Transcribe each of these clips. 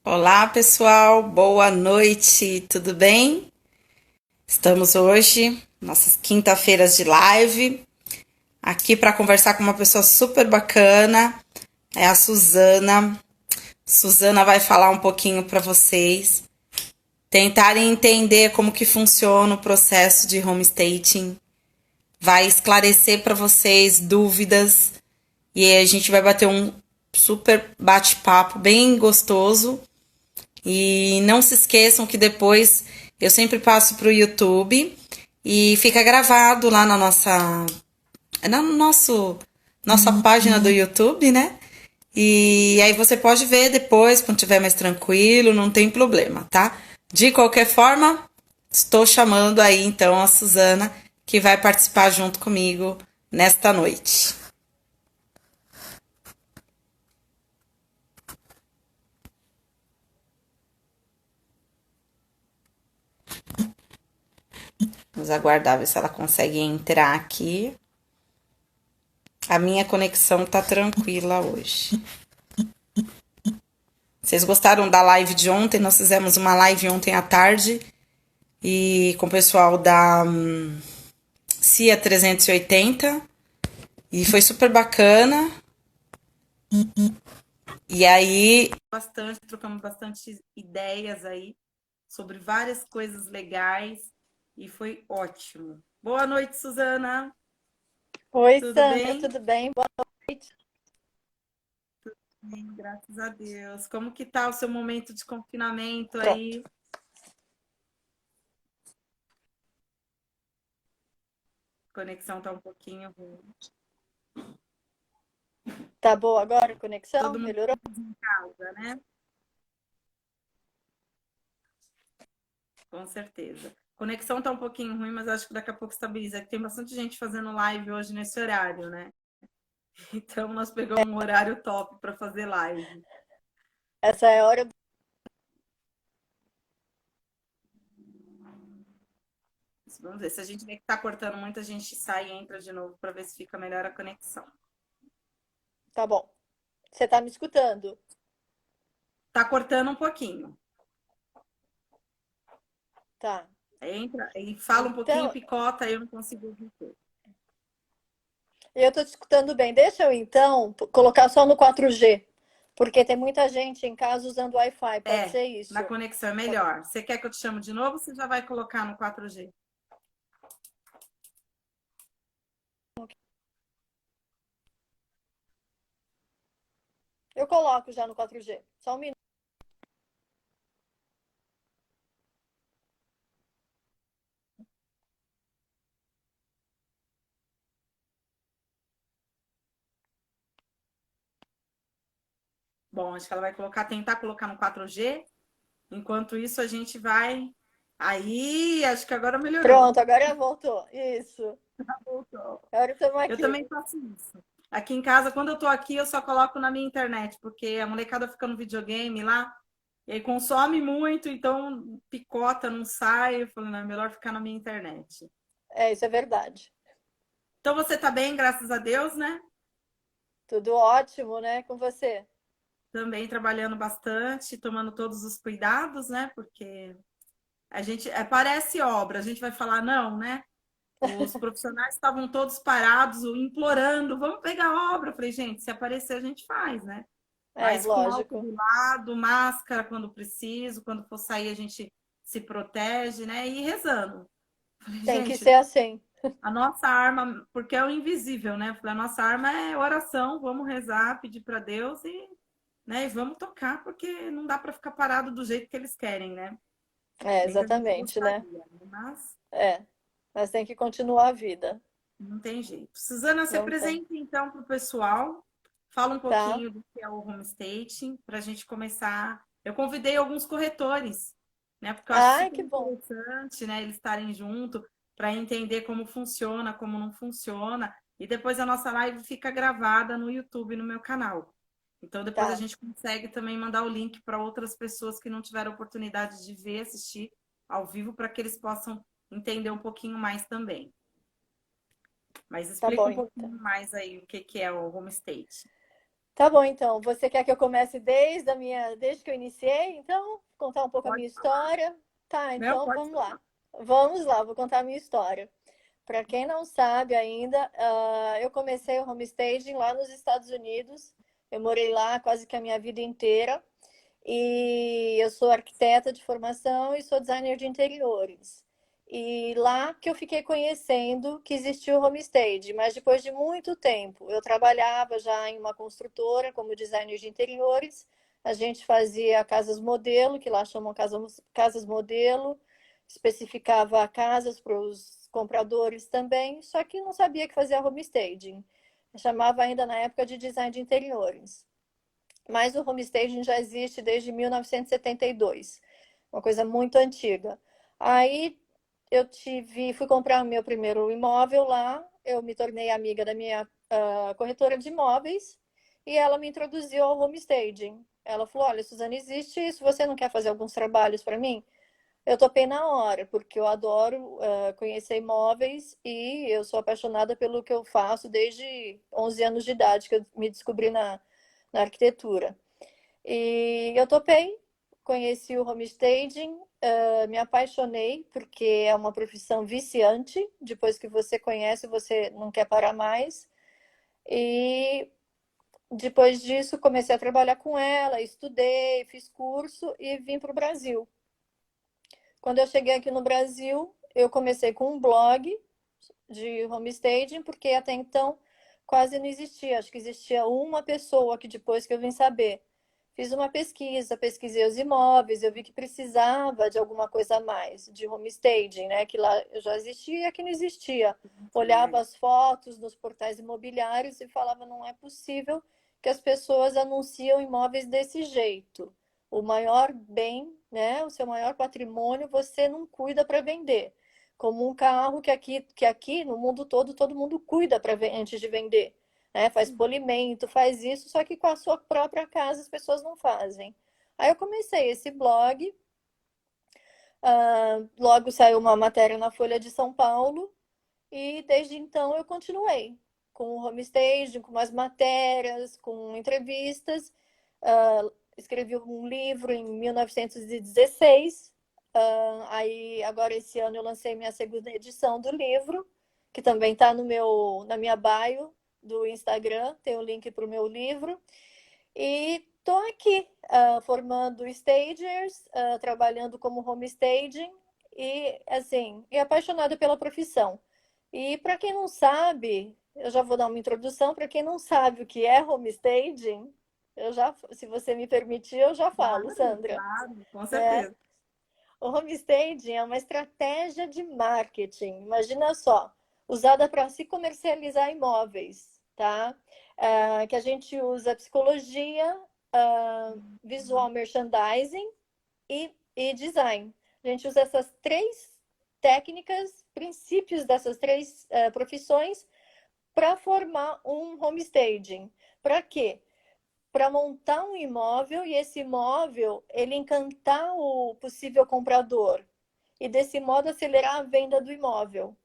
Olá, pessoal, boa noite, tudo bem? Estamos hoje, nossas quinta-feiras de live, aqui para conversar com uma pessoa super bacana, é a Suzana. Suzana vai falar um pouquinho para vocês, tentarem entender como que funciona o processo de homestaking, vai esclarecer para vocês dúvidas e aí a gente vai bater um super bate-papo bem gostoso. E não se esqueçam que depois eu sempre passo para o YouTube e fica gravado lá na nossa página do YouTube, né? E aí você pode ver depois, quando estiver mais tranquilo, não tem problema, tá? De qualquer forma, estou chamando aí então a Suzana, que vai participar junto comigo nesta noite. Vamos aguardar ver se ela consegue entrar aqui. A minha conexão tá tranquila hoje. Vocês gostaram da live de ontem? Nós fizemos uma live ontem à tarde e com o pessoal da CIA 380 e foi super bacana. E aí, bastante, trocamos bastante ideias aí sobre várias coisas legais e foi ótimo. Boa noite, Suzana. Oi, Tudo Sandra, bem? tudo bem? Boa noite. Bem, graças a Deus. Como que tá o seu momento de confinamento Pronto. aí? A conexão tá um pouquinho ruim. Tá boa agora a conexão? Todo mundo Melhorou? em casa, né? Com certeza. Conexão tá um pouquinho ruim, mas acho que daqui a pouco estabiliza. Tem bastante gente fazendo live hoje nesse horário, né? Então nós pegamos um horário top para fazer live. Essa é a hora. Vamos ver, se a gente vê que tá cortando muito, a gente sai e entra de novo para ver se fica melhor a conexão. Tá bom. Você tá me escutando? Tá cortando um pouquinho. Tá. Entra e fala um pouquinho, Então, picota, aí eu não consigo ouvir tudo. eu tô te escutando bem. Deixa eu então colocar só no 4G, porque tem muita gente em casa usando Wi-Fi. Pode É, ser na isso? conexão é melhor. Você quer que eu te chame de novo ou você já vai colocar no 4G? Eu coloco já no 4G. Só um minuto. Bom, acho que ela vai tentar colocar no 4G. Enquanto isso, a gente vai. Aí, acho que agora melhorou. Pronto, agora voltou. Isso. Voltou. Agora estamos Eu aqui. também faço isso. Aqui em casa, quando eu tô aqui, eu só coloco na minha internet, porque a molecada fica no videogame lá, e aí consome muito, então picota, não sai. Eu falei, não, é melhor ficar na minha internet. É, isso é verdade. Então você tá bem, graças a Deus, né? Tudo ótimo, né, com você? Também trabalhando bastante, tomando todos os cuidados, né? Porque a gente parece obra, a gente vai falar não, né? Os profissionais estavam todos parados, implorando, vamos pegar a obra. Eu falei, gente, se aparecer, a gente faz, né? É, Mas com álcool lógico. do lado, máscara quando preciso, quando for sair, a gente se protege, né? E rezando. Eu falei, Tem que gente, ser assim. a nossa arma, porque é o invisível, né? Eu falei, a nossa arma é oração, vamos rezar, pedir para Deus né, e vamos tocar, porque não dá para ficar parado do jeito que eles querem, né? É, Bem que a gente exatamente, né? gostaria, né? Mas É, mas tem que continuar a vida. não tem jeito. Suzana, se Não tem. apresenta então para o pessoal, fala um Tá? pouquinho do que é o homestating, para a gente começar. Eu convidei alguns corretores, né? Porque eu acho Ai, super que bom. interessante, né? Eles estarem junto para entender como funciona, como não funciona. E depois a nossa live fica gravada no YouTube, no meu canal. Então depois a Tá, gente consegue também mandar o link para outras pessoas que não tiveram oportunidade de ver, assistir ao vivo, para que eles possam entender um pouquinho mais também. Mas tá explica bom um então. pouquinho mais aí o que que é o home state. Tá bom, então. Você quer que eu comece desde que eu iniciei? Então, contar um pouco a Pode minha falar. história? Tá, Não, então pode vamos lá. falar. Vamos lá, vou contar a minha história. Para quem não sabe ainda, eu comecei o homestaging lá nos Estados Unidos. Eu morei lá quase que a minha vida inteira. E eu sou arquiteta de formação e sou designer de interiores. E lá que eu fiquei conhecendo que existia o homestay, mas depois de muito tempo, eu trabalhava já em uma construtora como designer de interiores. A gente fazia casas modelo, que lá chamam casas modelo, especificava casas para os compradores também, só que não sabia que fazia homestaging. Eu chamava ainda na época de design de interiores. Mas o homestaging já existe desde 1972, uma coisa muito antiga. Aí fui comprar o meu primeiro imóvel lá, eu me tornei amiga da minha corretora de imóveis e ela me introduziu ao homestaging. Ela falou: Olha, Suzana, existe isso, você não quer fazer alguns trabalhos para mim? Eu topei na hora, porque eu adoro conhecer imóveis e eu sou apaixonada pelo que eu faço desde 11 anos de idade, que eu me descobri na arquitetura. E eu topei, conheci o homestaging, me apaixonei, porque é uma profissão viciante. Depois que você conhece, você não quer parar mais. E depois disso, comecei a trabalhar com ela, estudei, fiz curso e vim para o Brasil. Quando eu cheguei aqui no Brasil, eu comecei com um blog de homestaging, porque até então quase não existia. Acho que existia uma pessoa que depois que eu vim saber. Fiz uma pesquisa, pesquisei os imóveis, eu vi que precisava de alguma coisa a mais, de homestaging, né? Que lá já existia e aqui não existia. Olhava as fotos nos portais imobiliários e falava, não é possível que as pessoas anunciam imóveis desse jeito. O maior bem, né? O seu maior patrimônio, você não cuida para vender. Como um carro que aqui no mundo todo mundo cuida antes de vender, né? Faz polimento, faz isso, só que com a sua própria casa as pessoas não fazem. Aí eu comecei esse blog, logo saiu uma matéria na Folha de São Paulo, e desde então eu continuei com o homestaging, com mais matérias, com entrevistas. Escrevi um livro em 1916. Aí agora esse ano eu lancei minha segunda edição do livro, que também está na minha bio do Instagram, tem o link para o meu livro. E estou aqui formando stagers, trabalhando como homestaging e assim, e apaixonada pela profissão. E para quem não sabe, eu já vou dar uma introdução. Para quem não sabe o que é homestaging, se você me permitir, eu já falo, Claro, Sandra. claro, com Né? certeza. O homestaging é uma estratégia de marketing, imagina só, usada para se comercializar imóveis, tá? Que a gente usa psicologia, visual merchandising e design. A gente usa essas três técnicas, princípios dessas três profissões para formar um homestaging. Para quê? Para montar um imóvel e esse imóvel ele encantar o possível comprador e desse modo acelerar a venda do imóvel.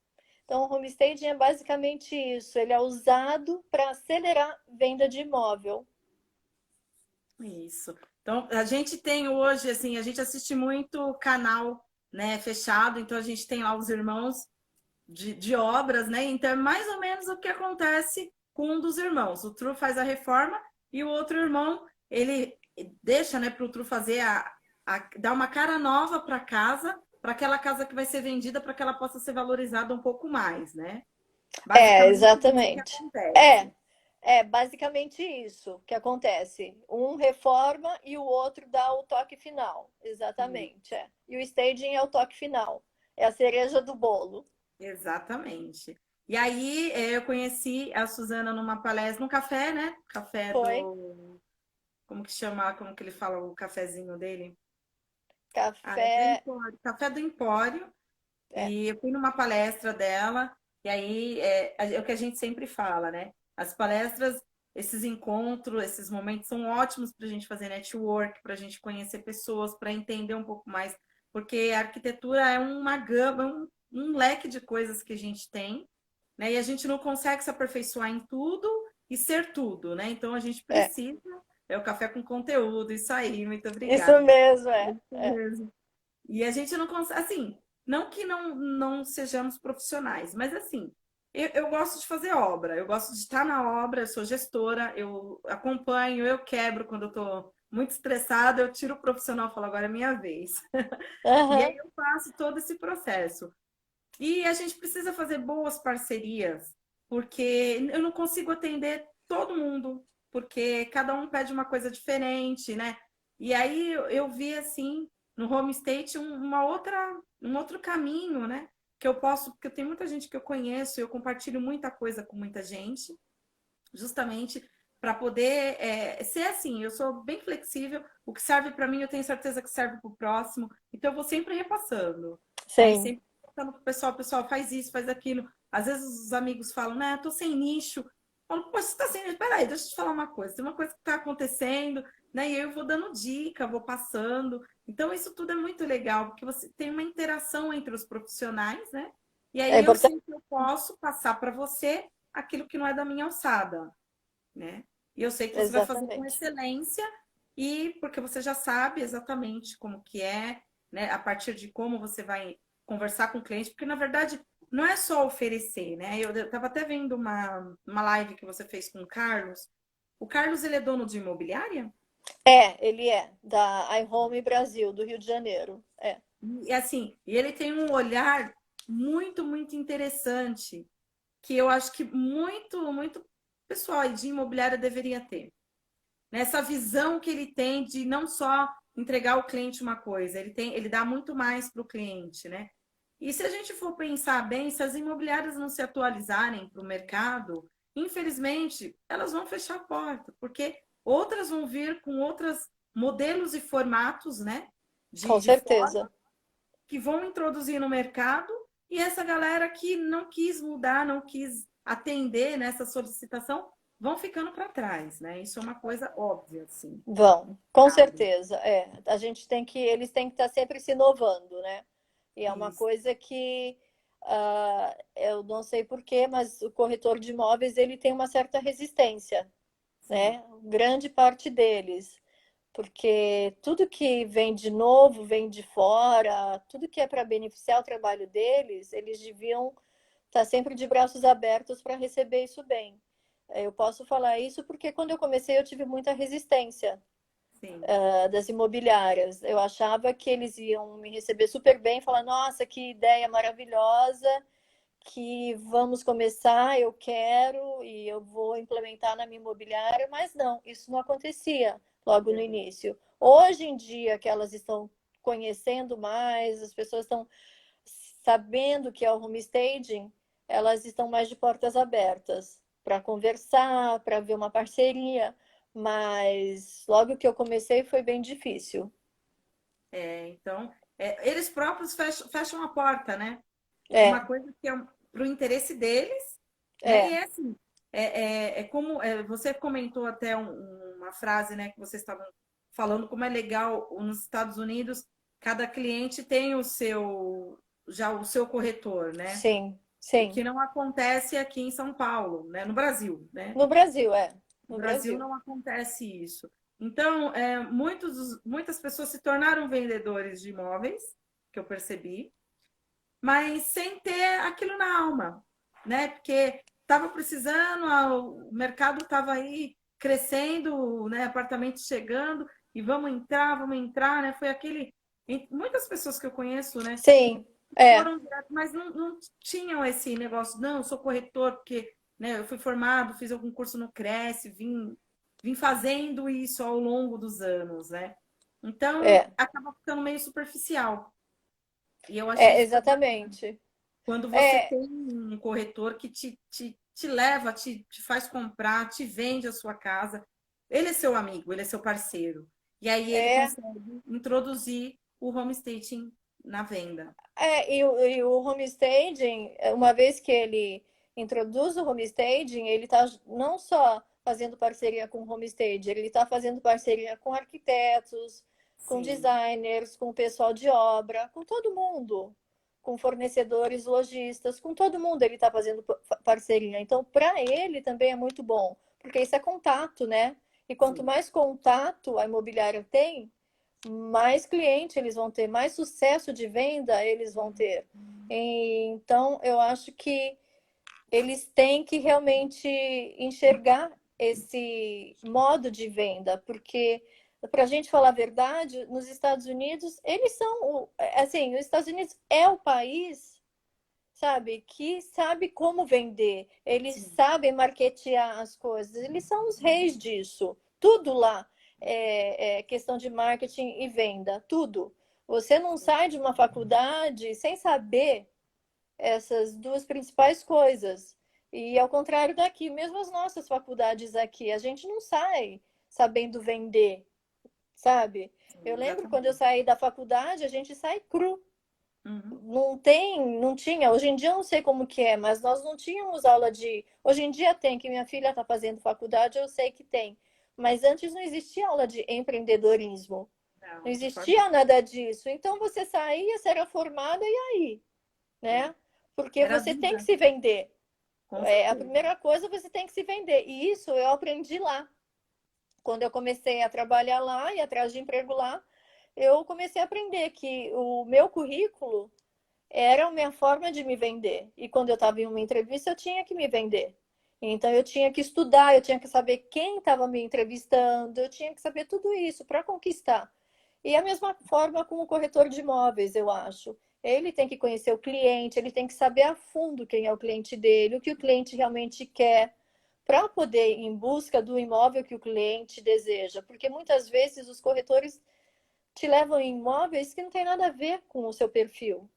Então, o homestaging é basicamente isso, ele é usado para acelerar a venda de imóvel. Isso. Então, a gente tem hoje, assim, a gente assiste muito canal, né, fechado, então a gente tem lá os irmãos de obras, né? Então, é mais ou menos o que acontece com um dos irmãos. O Tru faz a reforma e o outro irmão, ele deixa, né, para o Tru fazer dar uma cara nova para casa, para aquela casa que vai ser vendida, para que ela possa ser valorizada um pouco mais, né? Basicamente isso que Exatamente. É, acontece. é basicamente isso que acontece. Um reforma e o outro dá o toque final. Exatamente. É. E o staging é o toque final. É a cereja do bolo. Exatamente. E aí, eu conheci a Suzana numa palestra, num café, né? Café Foi do. Como que chama? Como que ele fala o cafezinho dele? Ah, é do café. Empório. Café do Empório. É, E eu fui numa palestra dela, e aí é o que a gente sempre fala, né? As palestras, esses encontros, esses momentos são ótimos para a gente fazer network, para a gente conhecer pessoas, para entender um pouco mais, porque a arquitetura é uma gama, um leque de coisas que a gente tem, né? E a gente não consegue se aperfeiçoar em tudo e ser tudo, né? Então a gente É, precisa, é o café com conteúdo, isso aí, muito isso obrigada. mesmo, É é. isso É. mesmo. E a gente não consegue, assim, não que não sejamos profissionais, mas assim, eu gosto de fazer obra, eu gosto de estar na obra, eu sou gestora, eu acompanho, eu quebro quando eu tô muito estressada, eu tiro o profissional e falo, agora é minha vez. E aí Aham. eu faço todo esse processo. E a gente precisa fazer boas parcerias, porque eu não consigo atender todo mundo, porque cada um pede uma coisa diferente, né? E aí eu vi assim no home state um outro caminho, né? Que eu posso, porque tem muita gente que eu conheço, eu compartilho muita coisa com muita gente, justamente para poder ser assim. Eu sou bem flexível, o que serve para mim, eu tenho certeza que serve para o próximo, então eu vou sempre repassando, né? E Sim, sempre falando para o pessoal, faz isso, faz aquilo. Às vezes os amigos falam, né, tô sem nicho. Eu falo, pô, você tá sem nicho? Peraí, deixa eu te falar uma coisa. Tem uma coisa que está acontecendo, né? E eu vou dando dica, vou passando. Então, isso tudo é muito legal, porque você tem uma interação entre os profissionais, né? E é aí eu importante. sei que eu posso passar para você aquilo que não é da minha alçada, né? E eu sei que você vai fazer com Exatamente. excelência e porque você já sabe exatamente como que é, né? A partir de como você vai conversar com o cliente, porque na verdade não é só oferecer, né? Eu estava até vendo uma live que você fez com o Carlos. O Carlos, ele é dono de imobiliária? É, ele é, da iHome Brasil, do Rio de Janeiro. É, E assim, e ele tem um olhar muito interessante, que eu acho que muito pessoal aí de imobiliária deveria ter. Nessa visão que ele tem de não só entregar ao cliente uma coisa, ele dá muito mais para o cliente, né? E se a gente for pensar bem, se as imobiliárias não se atualizarem para o mercado, infelizmente, elas vão fechar a porta, porque outras vão vir com outros modelos e formatos, né? com De certeza. forma que vão introduzir no mercado, e essa galera que não quis mudar, não quis atender nessa solicitação, vão ficando para trás, né? Isso é uma coisa óbvia, assim. Vão, com Sabe? certeza. É, a gente tem que, eles têm que estar sempre se inovando, né? E é uma Isso. coisa que eu não sei por quê, mas o corretor de imóveis ele tem uma certa resistência, Sim. né? Grande parte deles, porque tudo que vem de novo, vem de fora, tudo que é para beneficiar o trabalho deles, eles deviam estar sempre de braços abertos para receber isso bem. Eu posso falar isso porque quando eu comecei eu tive muita resistência Sim. das imobiliárias. Eu achava que eles iam me receber super bem, falar, nossa, que ideia maravilhosa, que vamos começar, eu quero e eu vou implementar na minha imobiliária, mas não, isso não acontecia logo no Verdade. início. Hoje em dia que elas estão conhecendo mais, as pessoas estão sabendo que é o homestaging, elas estão mais de portas abertas para conversar, para ver uma parceria, mas logo que eu comecei foi bem difícil. Então, eles próprios fecham a porta, né? Para uma É, coisa que é para o interesse deles, né? E é, é assim, como você comentou até uma frase, né, que vocês estavam falando, como é legal nos Estados Unidos, cada cliente tem o seu corretor, né? sim, O sim. que não acontece aqui em São Paulo, né? No Brasil, né? No Brasil, é. No No Brasil Brasil. não acontece isso. Então, muitas pessoas se tornaram vendedores de imóveis, que eu percebi, mas sem ter aquilo na alma, né? Porque estava precisando, o mercado estava aí crescendo, né? Apartamentos chegando, e vamos entrar, né? Foi aquele. Muitas pessoas que eu conheço, né? Sim, é, Foram direto, mas não tinham esse negócio, não, eu sou corretor, porque né, eu fui formado, fiz algum curso no Cresce, vim fazendo isso ao longo dos anos, né? Então, é, acaba ficando meio superficial. E eu achei é, super exatamente. quando você É, tem um corretor que te leva, te faz comprar, te vende a sua casa. Ele é seu amigo, ele é seu parceiro. E aí ele é, consegue introduzir o home staging na venda. e o homestaging, uma vez que ele introduz o homestaging, ele está não só fazendo parceria com o homestaging, ele está fazendo parceria com arquitetos, com Sim, designers, com o pessoal de obra, com todo mundo, com fornecedores, lojistas, com todo mundo ele está fazendo parceria. Então, para ele também é muito bom, porque isso é contato, né? E quanto Sim. mais contato a imobiliária tem, mais cliente eles vão ter, mais sucesso de venda eles vão ter. Então, eu acho que eles têm que realmente enxergar esse modo de venda, porque, para a gente falar a verdade, nos Estados Unidos, eles são, assim, os Estados Unidos é o país, sabe, que sabe como vender, eles Sim. sabem marketear as coisas, eles são os reis disso. Tudo lá é questão de marketing e venda, tudo. Você não sai de uma faculdade sem saber essas duas principais coisas. E ao contrário daqui, mesmo as nossas faculdades aqui, a gente não sai sabendo vender, sabe? Eu lembro quando eu Exatamente. saí da faculdade, a gente sai cru. Uhum. Não tinha, hoje em dia eu não sei como que é, mas nós não tínhamos aula de. Hoje em dia tem, que minha filha está fazendo faculdade, eu sei que tem. Mas antes não existia aula de empreendedorismo. Não Não, de forma existia nada disso. Então você saía, você era formada e aí, é. né? Porque Era a você tem que vida, se vender. com A certeza. primeira coisa você tem que se vender. E isso eu aprendi lá. Quando eu comecei a trabalhar lá e atrás de emprego lá, eu comecei a aprender que o meu currículo era a minha forma de me vender. E quando eu estava em uma entrevista, eu tinha que me vender. Então eu tinha que estudar, eu tinha que saber quem estava me entrevistando, eu tinha que saber tudo isso para conquistar. E a mesma forma com o corretor de imóveis, eu acho. Ele tem que conhecer o cliente, ele tem que saber a fundo quem é o cliente dele, o que o cliente realmente quer, para poder ir em busca do imóvel que o cliente deseja. Porque muitas vezes os corretores te levam em imóveis que não tem nada a ver com o seu perfil,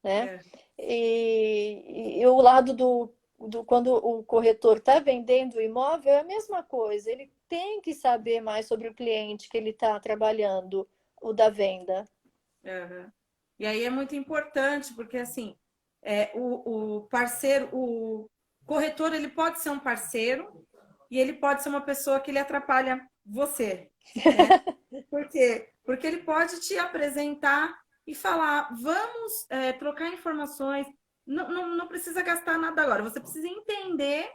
né? É. E o lado quando o corretor está vendendo o imóvel é a mesma coisa. Ele tem que saber mais sobre o cliente que ele está trabalhando, o da venda. Aham. E aí é muito importante, porque assim, o parceiro, o corretor, ele pode ser um parceiro e ele pode ser uma pessoa que ele atrapalha você, né? Por quê? Porque ele pode te apresentar e falar, vamos trocar informações, não precisa gastar nada agora, você precisa entender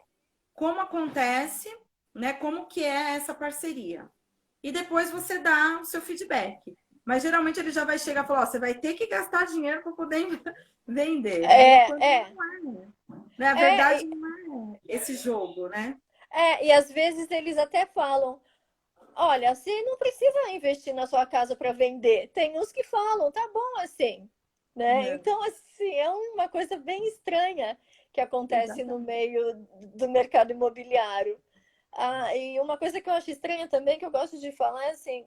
como acontece, né? Como que é essa parceria. E depois você dá o seu feedback. Mas geralmente ele já vai chegar e falar, ó, você vai ter que gastar dinheiro para poder vender, né? É, Enquanto é, não é, né? A é, verdade não é esse jogo, né? e às vezes eles até falam: olha, você não precisa investir na sua casa para vender. Tem uns que falam, tá bom assim, né? É, Então, assim, é uma coisa bem estranha que acontece no exatamente. meio do mercado imobiliário. E uma coisa que eu acho estranha também, que eu gosto de falar, é assim,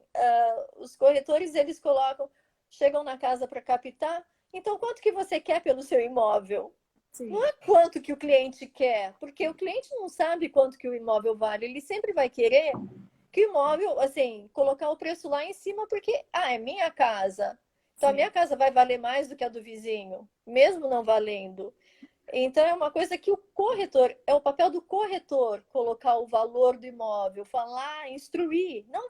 os corretores, eles chegam na casa para captar, então quanto que você quer pelo seu imóvel? Não Sim, é quanto que o cliente quer, porque o cliente não sabe quanto que o imóvel vale, ele sempre vai querer que o imóvel, assim, colocar o preço lá em cima, porque, é minha casa. Então, a minha sim. casa vai valer mais do que a do vizinho, mesmo não valendo. Então, é uma coisa que o corretor, é o papel do corretor colocar o valor do imóvel, falar, instruir, não,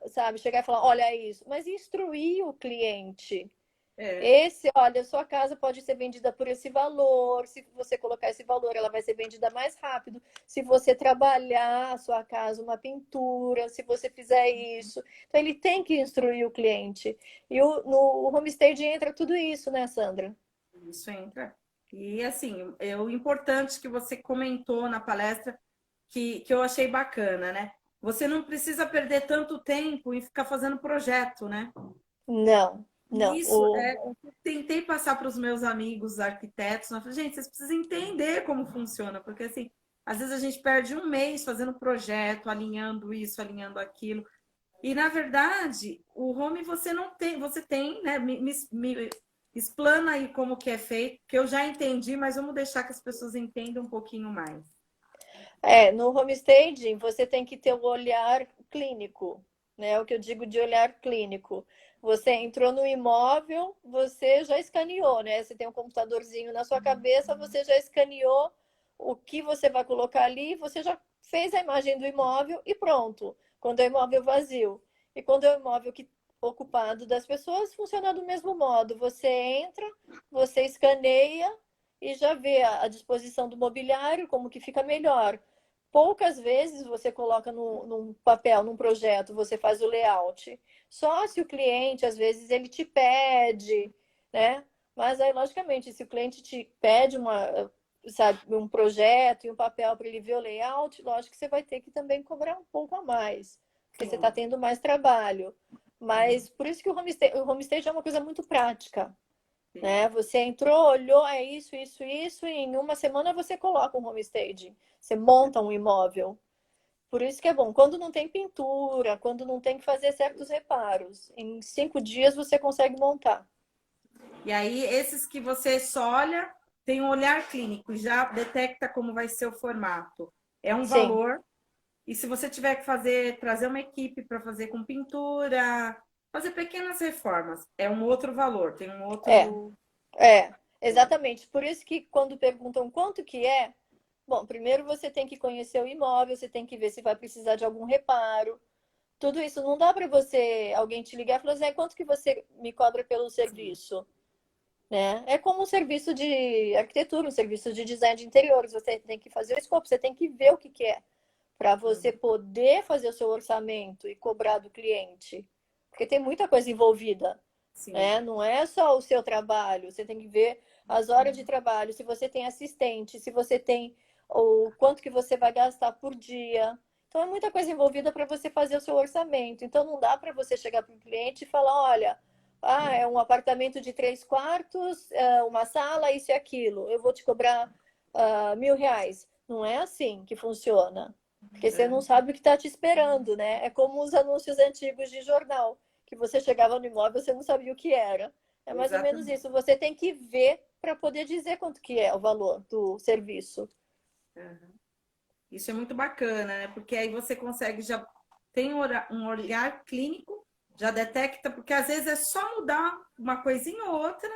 sabe, chegar e falar, olha isso, mas instruir o cliente. É, Olha, sua casa pode ser vendida por esse valor. Se você colocar esse valor, ela vai ser vendida mais rápido. Se você trabalhar a sua casa, uma pintura, se você fizer isso. Então, ele tem que instruir o cliente. E no homestay entra tudo isso, né, Sandra? isso entra. E assim, o importante que você comentou na palestra, que eu achei bacana, né? Você não precisa perder tanto tempo em ficar fazendo projeto, né? Não, não. Isso eu tentei passar para os meus amigos arquitetos. Eu falei, gente, vocês precisam entender como funciona, porque assim, às vezes a gente perde um mês fazendo projeto, alinhando isso, alinhando aquilo. E na verdade, o home você não tem, você tem, né? Me explana aí como que é feito, que eu já entendi, mas vamos deixar que as pessoas entendam um pouquinho mais. No homestaging você tem que ter o olhar clínico, né? O que eu digo de olhar clínico. Você entrou no imóvel, você já escaneou, né? Você tem um computadorzinho na sua cabeça, você já escaneou o que você vai colocar ali, você já fez a imagem do imóvel e pronto. Quando é imóvel vazio. E quando é imóvel ocupado das pessoas, funciona do mesmo modo. Você entra, você escaneia e já vê a disposição do mobiliário, como que fica melhor poucas vezes você coloca num papel, num projeto, você faz o layout. Só se o cliente, às vezes, ele te pede, né? Mas aí, logicamente, se o cliente te pede sabe, um projeto e um papel para ele ver o layout, lógico que você vai ter que também cobrar um pouco a mais, porque você está Sim. tendo mais trabalho. Uhum. Mas por isso que o homestay é uma coisa muito prática, Sim. né? Você entrou, olhou, é isso, isso, isso, e em uma semana você coloca um homestaging. Você monta um imóvel. Por isso que é bom. Quando não tem pintura, quando não tem que fazer certos reparos, em 5 dias você consegue montar. E aí, esses que você só olha, tem um olhar clínico, já detecta como vai ser o formato. É um Sim, valor. E se você tiver que fazer, trazer uma equipe para fazer com pintura, fazer pequenas reformas, é um outro valor, tem um é, outro. exatamente. Por isso que quando perguntam quanto que é, bom, primeiro você tem que conhecer o imóvel, você tem que ver se vai precisar de algum reparo. Tudo isso não dá para alguém te ligar e falar assim, quanto que você me cobra pelo Sim, serviço? Né? É como um serviço de arquitetura, um serviço de design de interiores. Você tem que fazer o escopo, você tem que ver o que que é, para você uhum, poder fazer o seu orçamento e cobrar do cliente. Porque tem muita coisa envolvida, sim, né? Não é só o seu trabalho, você tem que ver as horas de trabalho, se você tem assistente, se você tem o quanto que você vai gastar por dia. Então é muita coisa envolvida para você fazer o seu orçamento. Então não dá para você chegar para o cliente e falar, olha, é um apartamento de 3 quartos, uma sala, isso e aquilo. Eu vou te cobrar R$ 1.000. Não é assim que funciona. Porque você não é, sabe o que está te esperando, né? É como os anúncios antigos de jornal, que você chegava no imóvel e você não sabia o que era. É mais ou menos exatamente. isso. Você tem que ver para poder dizer quanto que é o valor do serviço. Uhum. Isso é muito bacana, né? Porque aí você consegue já tem um olhar clínico, já detecta, porque às vezes é só mudar uma coisinha ou outra,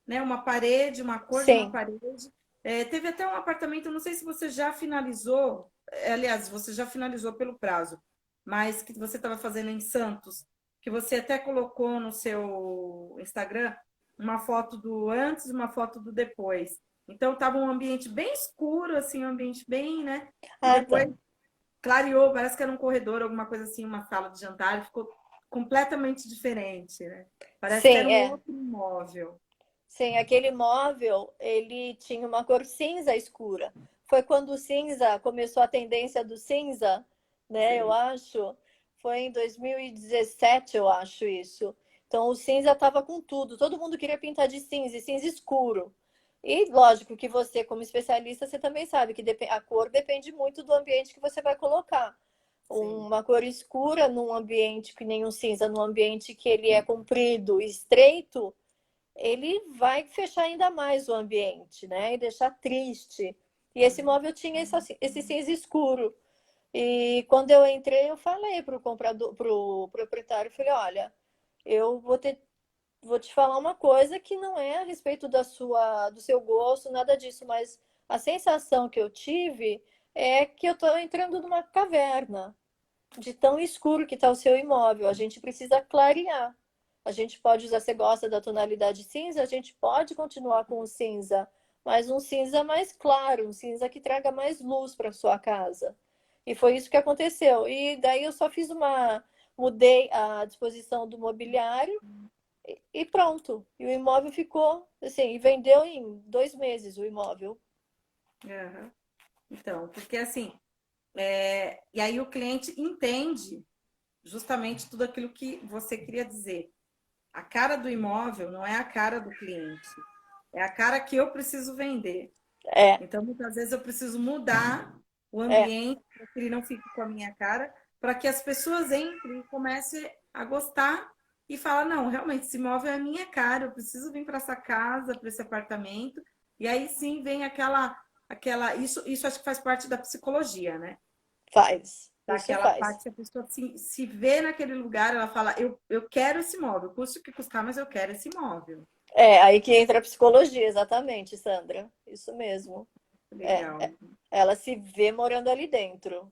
né? Uma parede, uma cor de uma Sim. parede. É, teve até um apartamento, não sei se você já finalizou, aliás, você já finalizou pelo prazo, mas que você estava fazendo em Santos, que você até colocou no seu Instagram uma foto do antes e uma foto do depois. Então estava um ambiente bem escuro, assim, um ambiente bem, né? E Ah, tá. depois clareou, parece que era um corredor, alguma coisa assim, uma sala de jantar, e ficou completamente diferente, né? Parece que era Sim, um é. outro imóvel. Sim, aquele móvel, ele tinha uma cor cinza escura. Foi quando o cinza começou a tendência do cinza, né? Eu Sim, acho. Foi em 2017, eu acho isso. Então o cinza estava com tudo. Todo mundo queria pintar de cinza, e cinza escuro. E lógico que você, como especialista, você também sabe que a cor depende muito do ambiente que você vai colocar. sim. Uma cor escura num ambiente que nem um cinza, num ambiente que ele é comprido, estreito, ele vai fechar ainda mais o ambiente, né? E deixar triste. E esse móvel tinha esse cinza escuro. E quando eu entrei, eu falei para o comprador, para o proprietário, eu falei, olha, eu vou te falar uma coisa que não é a respeito do seu gosto, nada disso, mas a sensação que eu tive é que eu estou entrando numa caverna de tão escuro que está o seu imóvel. A gente precisa clarear. A gente pode usar, você gosta da tonalidade cinza, a gente pode continuar com o cinza, mas um cinza mais claro, um cinza que traga mais luz para sua casa. E foi isso que aconteceu. E daí eu só mudei a disposição do mobiliário e pronto. E o imóvel ficou assim, e vendeu em 2 meses o imóvel. Aham. Então, porque assim, e aí o cliente entende justamente tudo aquilo que você queria dizer. A cara do imóvel não é a cara do cliente, é a cara que eu preciso vender. É, Então, muitas vezes eu preciso mudar o é, ambiente para que ele não fique com a minha cara, para que as pessoas entrem e comecem a gostar e falar, não, realmente esse imóvel é a minha cara, eu preciso vir para essa casa, para esse apartamento. E aí sim vem isso acho que faz parte da psicologia, né? faz. Isso Daquela faz. parte que a pessoa se vê naquele lugar, ela fala, eu quero esse imóvel, custe o que custar, mas eu quero esse imóvel. É, aí que entra a psicologia, exatamente, Sandra. Isso mesmo. Legal. Ela se vê morando ali dentro.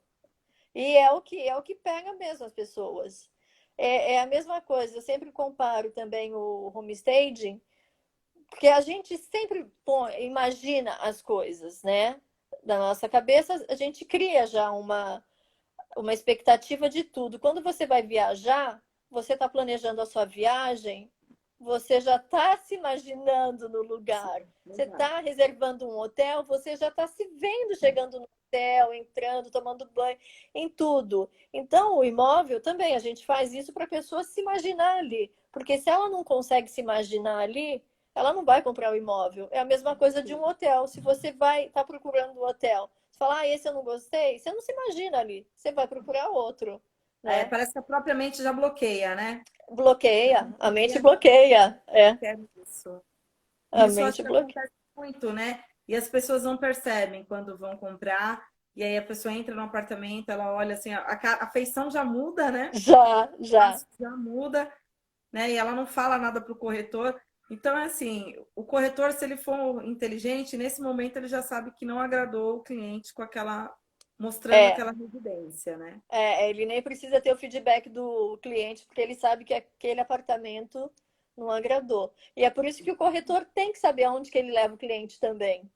E é o que pega mesmo as pessoas. É a mesma coisa. Eu sempre comparo também o homestaging, porque a gente sempre imagina as coisas, né? da nossa cabeça, a gente cria já uma expectativa de tudo. Quando você vai viajar, você está planejando a sua viagem, você já está se imaginando no lugar. Sim, Você verdade. está reservando um hotel, você já está se vendo chegando no hotel, entrando, tomando banho, em tudo. Então, o imóvel também, a gente faz isso para a pessoa se imaginar ali. Porque se ela não consegue se imaginar ali, ela não vai comprar o imóvel. É a mesma coisa de um hotel. Se você vai estar procurando um hotel, você fala, ah, esse eu não gostei, você não se imagina ali. Você vai procurar outro, É, né? parece que a própria mente já bloqueia, né? Bloqueia, a mente bloqueia, Quero isso. a Isso eu acho mente que bloqueia. acontece muito, né? E as pessoas não percebem quando vão comprar, e aí a pessoa entra no apartamento, ela olha assim, a feição já muda, né? Já, já. Já muda, né? E ela não fala nada para o corretor. Então, é assim, o corretor, se ele for inteligente, nesse momento ele já sabe que não agradou o cliente com aquela, mostrando É, aquela residência, né? ele nem precisa ter o feedback do cliente, porque ele sabe que aquele apartamento não agradou. E é por isso que o corretor tem que saber aonde que ele leva o cliente também,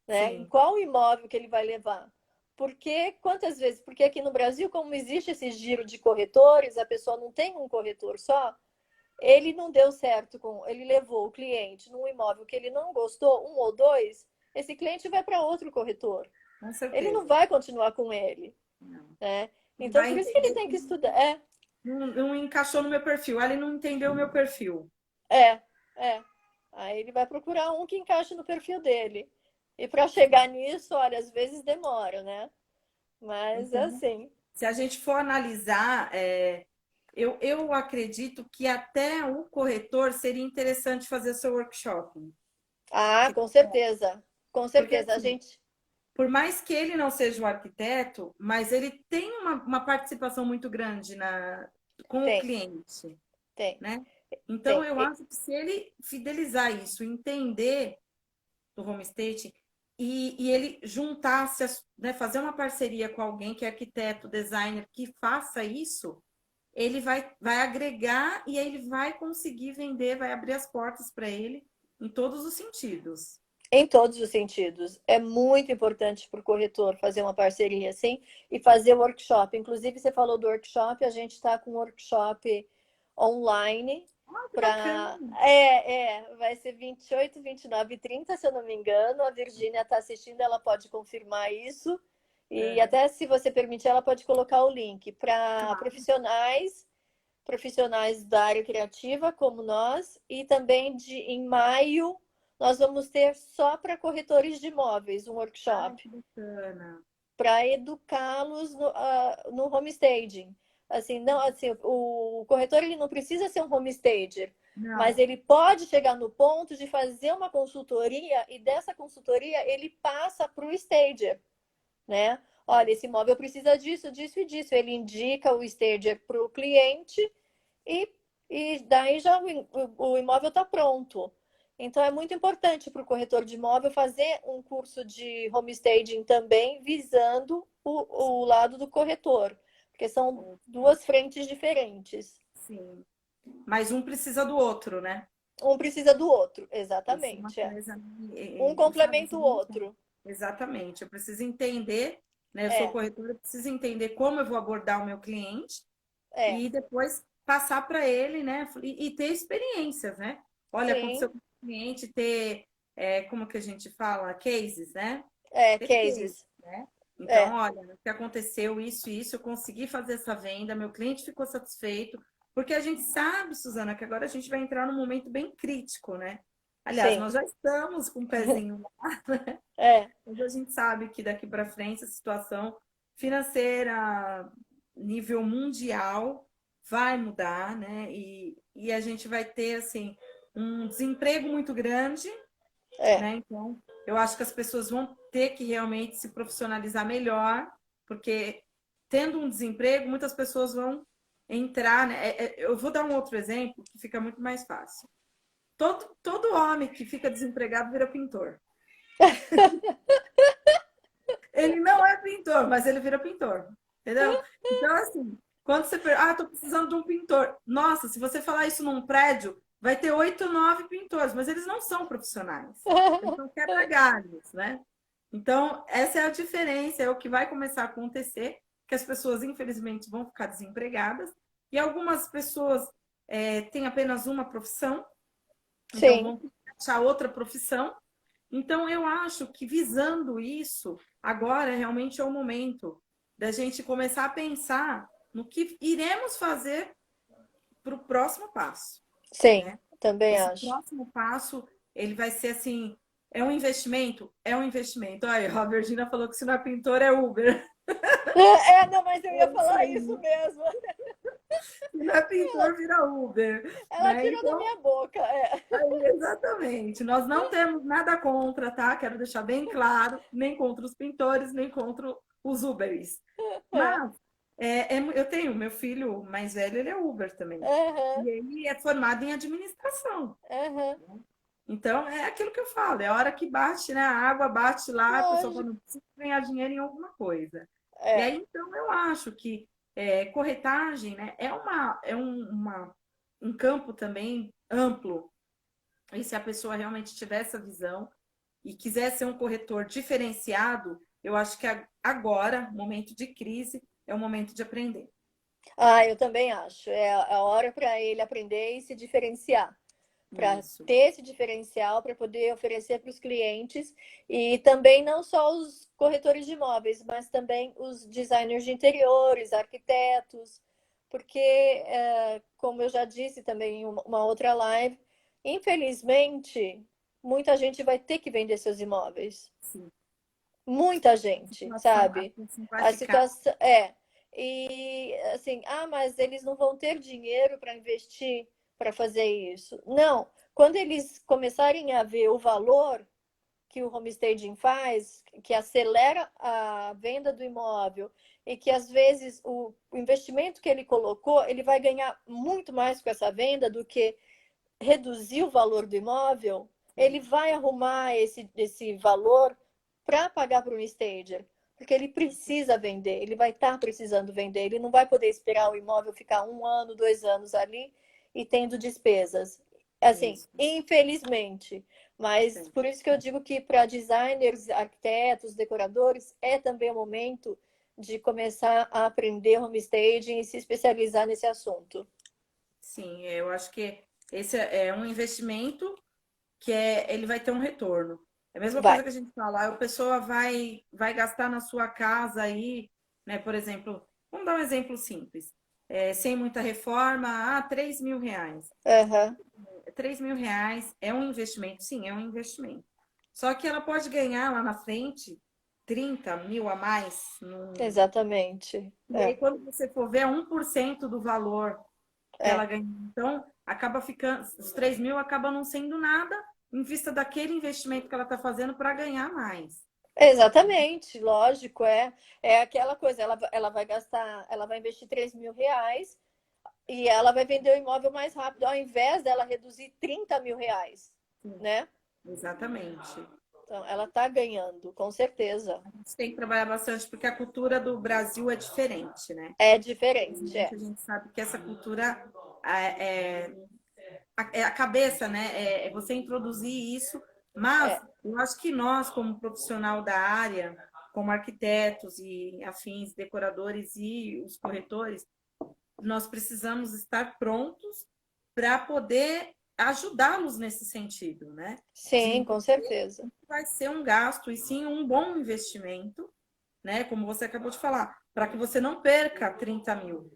né? Em Sim, qual imóvel que ele vai levar. Porque quantas vezes? Porque aqui no Brasil, como existe esse giro de corretores, a pessoa não tem um corretor só, ele não deu certo com, ele levou o cliente num imóvel que ele não gostou, um ou dois, esse cliente vai para outro corretor. com Ele não certeza. vai continuar com ele, Não. né? Ele Então, vai por isso que ele entender tem que que estudar. É, não encaixou no meu perfil. Ah, ele não entendeu o meu perfil. é, é. Aí ele vai procurar um que encaixe no perfil dele. E para chegar nisso, olha, às vezes demora, né? Mas é Então, assim. se a gente for analisar, eu acredito que até o corretor seria interessante fazer seu workshop. Ah, Que- com certeza. Com Porque, certeza. A assim, gente por mais que ele não seja o arquiteto, mas ele tem uma participação muito grande com o tem, cliente, tem, né? Então, tem. eu acho que se ele fidelizar isso, entender do home state e ele juntasse, né, fazer uma parceria com alguém que é arquiteto, designer, que faça isso, ele vai agregar e aí ele vai conseguir vender, vai abrir as portas para ele em todos os sentidos. Em todos os sentidos. É muito importante para o corretor fazer uma parceria assim e fazer o workshop. Inclusive, você falou do workshop, a gente está com um workshop online Ah, que para. bacana! Vai ser 28, 29 e 30, se eu não me engano. A Virgínia está assistindo, ela pode confirmar isso. E É, até se você permitir, ela pode colocar o link para claro. profissionais da área criativa como nós, e também em maio nós vamos ter só para corretores de imóveis um Ai, workshop que bacana. para educá-los no homestaging. Assim, não, assim, o corretor ele não precisa ser um homestager, mas Não, ele pode chegar no ponto de fazer uma consultoria e dessa consultoria ele passa para o stager, né? Olha, esse imóvel precisa disso, disso e disso. Ele indica o stager para o cliente e, e daí já o imóvel está pronto. Então é muito importante para o corretor de imóvel fazer um curso de homestaging também, visando o lado do corretor, porque são duas frentes diferentes. sim. Mas um precisa do outro, né? Um precisa do outro, Isso é uma exatamente. É. coisa, Um sabe? complementa o outro. Exatamente. Eu preciso entender, né? Eu sou É, corretora, eu preciso entender como eu vou abordar o meu cliente é, e depois passar para ele, né? E ter experiências, né? Olha, aconteceu sim, com o cliente ter, como que a gente fala? Cases, né? Ter case, cases. né? Então, É, olha, o que aconteceu, isso, eu consegui fazer essa venda, meu cliente ficou satisfeito, porque a gente sabe, Suzana, que agora a gente vai entrar num momento bem crítico, né? Aliás, sim, nós já estamos com o pezinho lá, é, mas a gente sabe que daqui para frente a situação financeira, nível mundial, vai mudar, né? E a gente vai ter, assim, um desemprego muito grande, é, né? Então, eu acho que as pessoas vão ter que realmente se profissionalizar melhor, porque tendo um desemprego, muitas pessoas vão entrar, né? Eu vou dar um outro exemplo que fica muito mais fácil. Todo homem que fica desempregado vira pintor. Ele não é pintor, mas ele vira pintor. Entendeu? Então, assim, quando você tô precisando de um pintor. Nossa, se você falar isso num prédio, vai ter 8, 9 pintores, mas eles não são profissionais. Eles são quebra-galhos, né? Então, essa é a diferença, é o que vai começar a acontecer, que as pessoas, infelizmente, vão ficar desempregadas, e algumas pessoas têm apenas uma profissão, então Sim, vão achar outra profissão. Então, eu acho que visando isso, agora realmente é o momento da gente começar a pensar no que iremos fazer para o próximo passo, sim, né? também Esse acho. próximo passo, ele vai ser assim, é um investimento? É um investimento. Olha, a Virginia falou que se não é pintor, é Uber. É, não, mas eu ia É isso falar isso aí. mesmo. Se não é pintor, vira Uber, Ela né? tirou da Então, minha boca. É. exatamente. Nós não temos nada contra, tá? Quero deixar bem claro, nem contra os pintores, nem contra os Uberis. É. Mas eu tenho, meu filho mais velho, ele é Uber também. Aham, E ele é formado em administração. aham. Então, é aquilo que eu falo, é a hora que bate, né? A água bate lá, a pessoa fala, Lógico. não preciso ganhar dinheiro em alguma coisa. E É. aí, então, eu acho que corretagem, né, um campo também amplo. E se a pessoa realmente tiver essa visão e quiser ser um corretor diferenciado, eu acho que agora, momento de crise, é o momento de aprender. Ah, eu também acho. É a hora para ele aprender e se diferenciar, para Isso. ter esse diferencial para poder oferecer para os clientes e também não só os corretores de imóveis, mas também os designers de interiores, arquitetos, porque, como eu já disse também em uma outra live, infelizmente, muita gente vai ter que vender seus imóveis. Sim. Muita A gente, situação, a sabe? situação vai A ficar. situação é. E assim, mas eles não vão ter dinheiro para investir para fazer isso. Não. Quando eles começarem a ver o valor que o homestaging faz, que acelera a venda do imóvel e que às vezes o investimento que ele colocou, ele vai ganhar muito mais com essa venda do que reduzir o valor do imóvel, ele vai arrumar esse valor para pagar para um stager, porque ele precisa vender, ele vai estar precisando vender, ele não vai poder esperar o imóvel ficar 1 ano, 2 anos ali e tendo despesas. Assim, Isso. infelizmente. Mas Sim. por isso que eu digo que para designers, arquitetos, decoradores, é também o momento de começar a aprender homestaging e se especializar nesse assunto. Sim, eu acho que esse é um investimento que ele vai ter um retorno. É a mesma Vai. coisa que a gente fala, a pessoa vai gastar na sua casa aí, né? Por exemplo, vamos dar um exemplo simples. Sem muita reforma, R$ 3.000. Uhum. R$ 3.000 é um investimento, sim, é um investimento. Só que ela pode ganhar lá na frente 30 mil a mais. Exatamente. E aí, É, quando você for ver, é 1% do valor que ela é. ganhou. Então, acaba ficando, os 3.000 acabam não sendo nada em vista daquele investimento que ela está fazendo para ganhar mais. Exatamente, lógico, é aquela coisa, ela vai gastar, ela vai investir R$ 3.000 e ela vai vender o imóvel mais rápido, ao invés dela reduzir R$ 30.000, Sim, né? exatamente. Então, ela está ganhando, com certeza. A gente tem que trabalhar bastante porque a cultura do Brasil é diferente, né? É diferente, Infelizmente, a gente sabe que essa cultura é a cabeça, né? É você introduzir isso, mas é, eu acho que nós, como profissional da área, como arquitetos e afins, decoradores e os corretores, nós precisamos estar prontos para poder ajudá-los nesse sentido, né? De sim, com entender certeza. que vai ser um gasto e sim um bom investimento, né? Como você acabou de falar, para que você não perca 30 mil,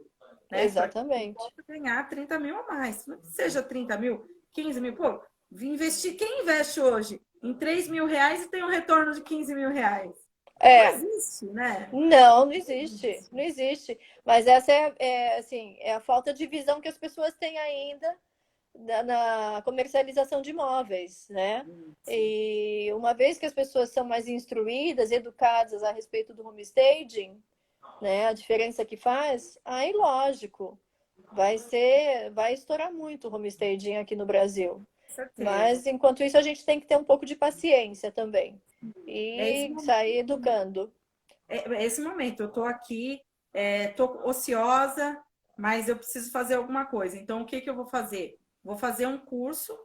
né? Para que você Exatamente. possa ganhar 30 mil a mais. Não que seja 30 mil, 15 mil, pô, investir, quem investe hoje em R$ 3.000 e tem um retorno de R$ 15.000? Não É, existe, né? não, não existe, não existe. Mas essa assim, é a falta de visão que as pessoas têm ainda na comercialização de imóveis, né? Isso. E uma vez que as pessoas são mais instruídas, educadas a respeito do homestaging, né, a diferença que faz, aí lógico, vai estourar muito o homestaging aqui no Brasil. Com certeza. Mas enquanto isso a gente tem que ter um pouco de paciência também É esse e momento. sair educando. Esse momento. Eu estou aqui, estou ociosa, mas eu preciso fazer alguma coisa. Então, o que que eu vou fazer? Vou fazer um curso,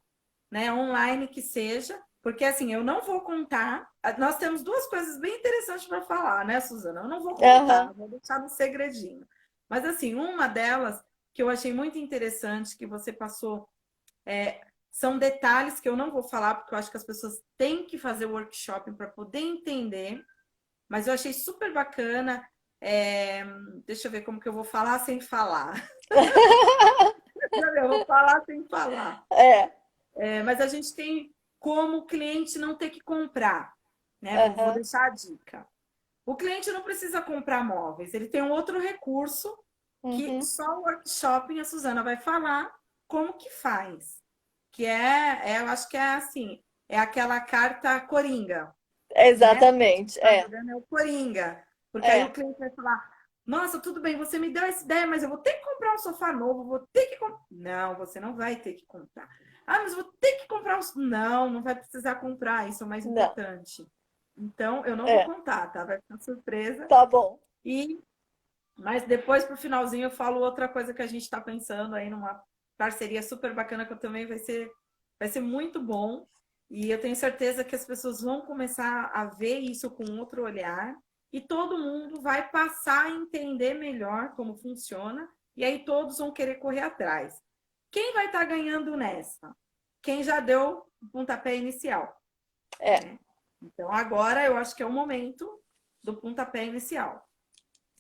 né, online que seja, Porque assim, eu não vou contar. Nós temos duas coisas bem interessantes para falar, né, Suzana? Eu não vou Aham, contar, vou deixar no segredinho. Mas assim, uma delas que eu achei muito interessante que você passou são detalhes que eu não vou falar, porque eu acho que as pessoas têm que fazer o workshop para poder entender. Mas eu achei super bacana. É, deixa eu ver como que eu vou falar sem falar. Eu vou falar sem falar. é, Mas a gente tem como o cliente não ter que comprar, né? Vou aham, deixar a dica. O cliente não precisa comprar móveis, ele tem um outro recurso que uhum, só o workshop a Suzana vai falar como que faz. Que eu acho que é assim, é aquela carta coringa, né? exatamente, Tá é, jogando é o coringa. Porque aí o é, cliente vai falar: Nossa, tudo bem, você me deu essa ideia, mas eu vou ter que comprar um sofá novo, vou ter que comprar. Não, você não vai ter que comprar. Ah, mas eu vou ter que comprar um. Não, não vai precisar comprar, isso é o mais não, importante. Então, eu não vou é, contar, tá? Vai ficar surpresa. tá bom, E, mas depois, pro finalzinho, eu falo outra coisa que a gente está pensando aí numa parceria super bacana que eu também vai ser muito bom. E eu tenho certeza que as pessoas vão começar a ver isso com outro olhar e todo mundo vai passar a entender melhor como funciona e aí todos vão querer correr atrás. Quem vai estar ganhando nessa? Quem já deu o pontapé inicial, é, né? Então agora eu acho que é o momento do pontapé inicial.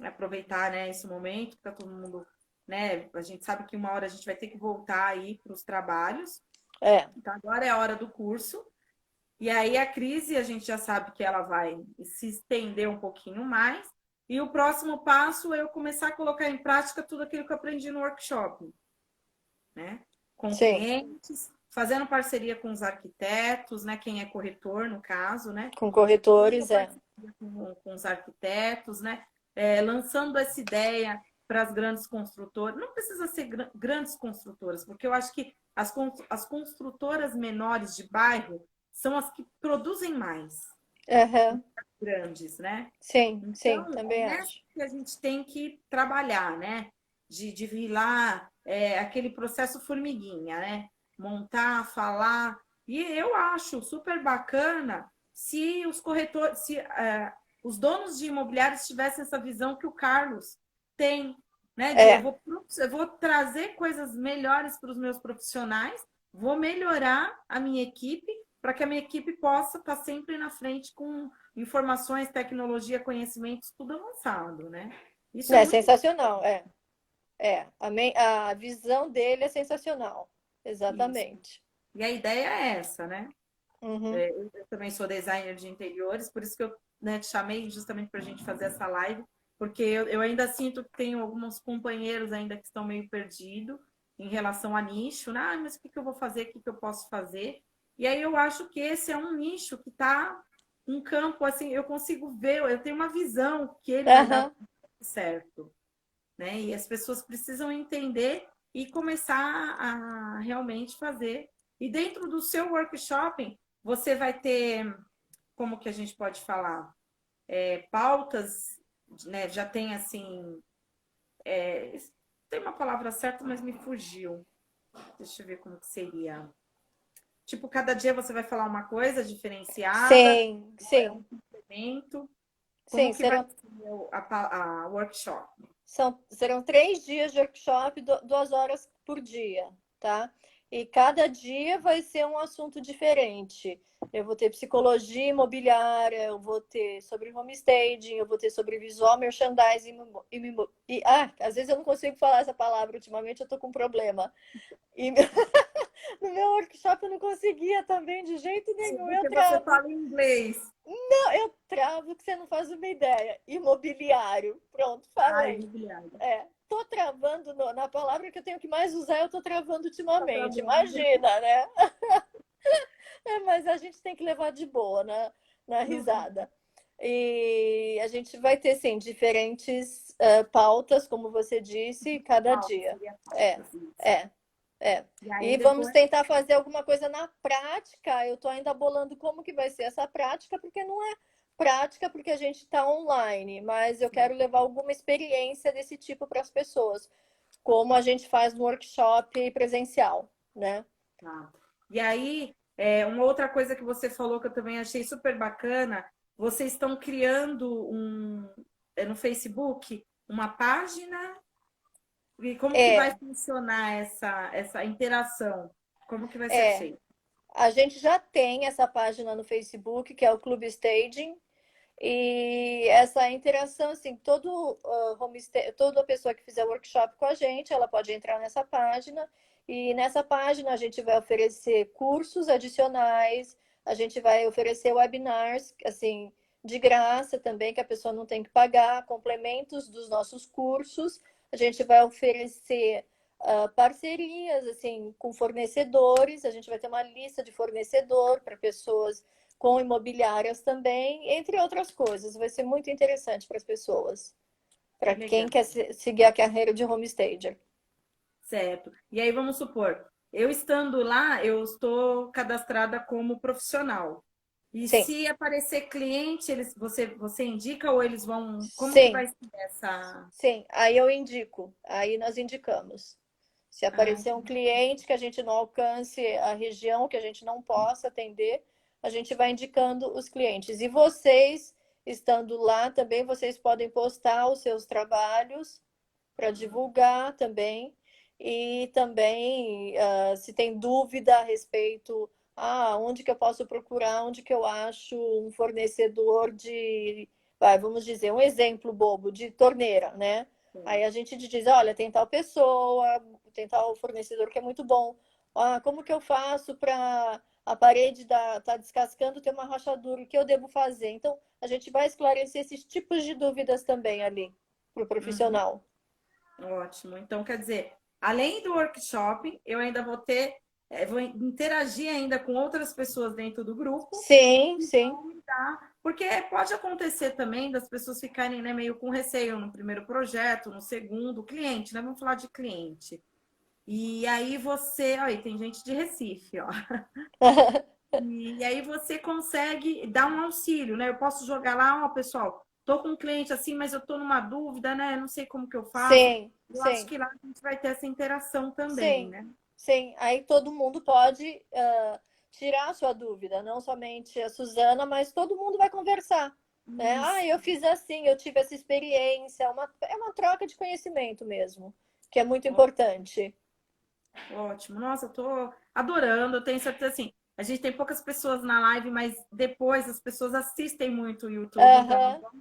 Aproveitar, né, esse momento que tá todo mundo, né? A gente sabe que uma hora a gente vai ter que voltar aí para os trabalhos. é, Então agora é a hora do curso. E aí a crise, a gente já sabe que ela vai se estender um pouquinho mais. E o próximo passo é eu começar a colocar em prática tudo aquilo que eu aprendi no workshop, né? Com sim, clientes, fazendo parceria com os arquitetos, né? Quem é corretor, no caso, né? com Fazendo corretores, é, parceria com os arquitetos, né? Lançando essa ideia para as grandes construtoras. Não precisa ser grandes construtoras, porque eu acho que as construtoras menores de bairro são as que produzem mais, aham, grandes, né? sim, Então, é também nessa acho, que a gente tem que trabalhar, né? De vir lá, aquele processo formiguinha, né? Montar, falar. E eu acho super bacana se os corretores, se os donos de imobiliários tivessem essa visão que o Carlos tem, né? De é, eu vou trazer coisas melhores para os meus profissionais, vou melhorar a minha equipe para que a minha equipe possa estar sempre na frente com informações, tecnologia, conhecimentos, tudo avançado, né? Isso é é muito sensacional, a visão dele é sensacional, isso. exatamente, E a ideia é essa, né? uhum, Eu também sou designer de interiores, por isso que eu, né, te chamei justamente para a gente fazer essa live, porque eu ainda sinto que tenho alguns companheiros ainda que estão meio perdidos em relação a nicho, né? Ah, mas o que que eu vou fazer? O que que eu posso fazer? E aí eu acho que esse é um nicho que está um campo assim, eu consigo ver, eu tenho uma visão que ele vai dar aham, certo, né? E as pessoas precisam entender e começar a realmente fazer. E dentro do seu workshop, você vai ter, como que a gente pode falar, pautas, né? Já tem assim, tem uma palavra certa, mas me fugiu. Deixa eu ver como que seria. Tipo, cada dia você vai falar uma coisa diferenciada, é sim, um complemento. Como sim, que vai ser a workshop? serão 3 dias de workshop, 2 horas por dia, tá? E cada dia vai ser um assunto diferente. Eu vou ter psicologia imobiliária, eu vou ter sobre homestaging, eu vou ter sobre visual merchandising às vezes eu não consigo falar essa palavra ultimamente, eu tô com problema. E no meu workshop eu não conseguia também de jeito nenhum, eu Porque você travo. fala inglês. Não, eu travo que você não faz uma ideia. Imobiliário. Pronto, Ah, falei. imobiliário. Tô travando na palavra que eu tenho que mais usar, eu tô travando Tá ultimamente. travando. Imagina, né? Mas a gente tem que levar de boa na Não, risada. E a gente vai ter, sim, diferentes pautas, como você disse, cada pauta, dia. seria É, pautas, isso. é, é. E aí E vamos depois, tentar fazer alguma coisa na prática. Eu estou ainda bolando como que vai ser essa prática, porque não é prática porque a gente está online, mas eu quero levar alguma experiência desse tipo para as pessoas, como a gente faz no workshop presencial, né? tá. E aí, Uma outra coisa que você falou que eu também achei super bacana, vocês estão criando no Facebook uma página. E como que vai É, funcionar essa interação? Como que vai ser é. feito? A gente já tem essa página no Facebook, que é o Clube Staging. E essa interação, assim, toda pessoa que fizer workshop com a gente, ela pode entrar nessa página. E nessa página a gente vai oferecer cursos adicionais, a gente vai oferecer webinars, assim, de graça também, que a pessoa não tem que pagar, complementos dos nossos cursos. A gente vai oferecer parcerias, assim, com fornecedores. A gente vai ter uma lista de fornecedor para pessoas com imobiliárias também, entre outras coisas. Vai ser muito interessante para as pessoas, para quem Legal, quer seguir a carreira de homestager. certo. E aí vamos supor, eu estando lá, eu estou cadastrada como profissional. E Sim, se aparecer cliente, você indica ou eles vão? Como que sim, vai ser essa? sim. Aí eu indico, aí nós indicamos. Se Ai, aparecer um cliente que a gente não alcance a região, que a gente não possa atender, a gente vai indicando os clientes. E vocês, estando lá também, vocês podem postar os seus trabalhos para divulgar também. E também, se tem dúvida a respeito, onde que eu posso procurar, onde que eu acho um fornecedor vamos dizer, um exemplo bobo, de torneira, né? Aí a gente diz, olha, tem tal pessoa, tem tal fornecedor que é muito bom. Como que eu faço para a parede tá descascando, ter uma rachadura, o que eu devo fazer? Então, a gente vai esclarecer esses tipos de dúvidas também ali para o uhum, profissional. ótimo. Então, quer dizer, além do workshop, eu ainda vou interagir ainda com outras pessoas dentro do grupo. Sim, sim. Tá? Porque pode acontecer também das pessoas ficarem, né, meio com receio no primeiro projeto, no segundo, cliente, né? Vamos falar de cliente. E aí você, aí tem gente de Recife, ó. E aí você consegue dar um auxílio, né? Eu posso jogar lá, ó, pessoal, tô com um cliente assim, mas eu tô numa dúvida, né? Não sei como que eu faço. Sim, Eu acho sim, que lá a gente vai ter essa interação também, sim, né? sim. Aí todo mundo pode tirar a sua dúvida, não somente a Suzana, mas todo mundo vai conversar, né? Isso. Eu fiz assim, eu tive essa experiência, é uma troca de conhecimento mesmo, que é muito importante. Ótimo. Nossa, eu tô adorando. Eu tenho certeza assim. A gente tem poucas pessoas na live, mas depois as pessoas assistem muito o YouTube, então elas Aham. vão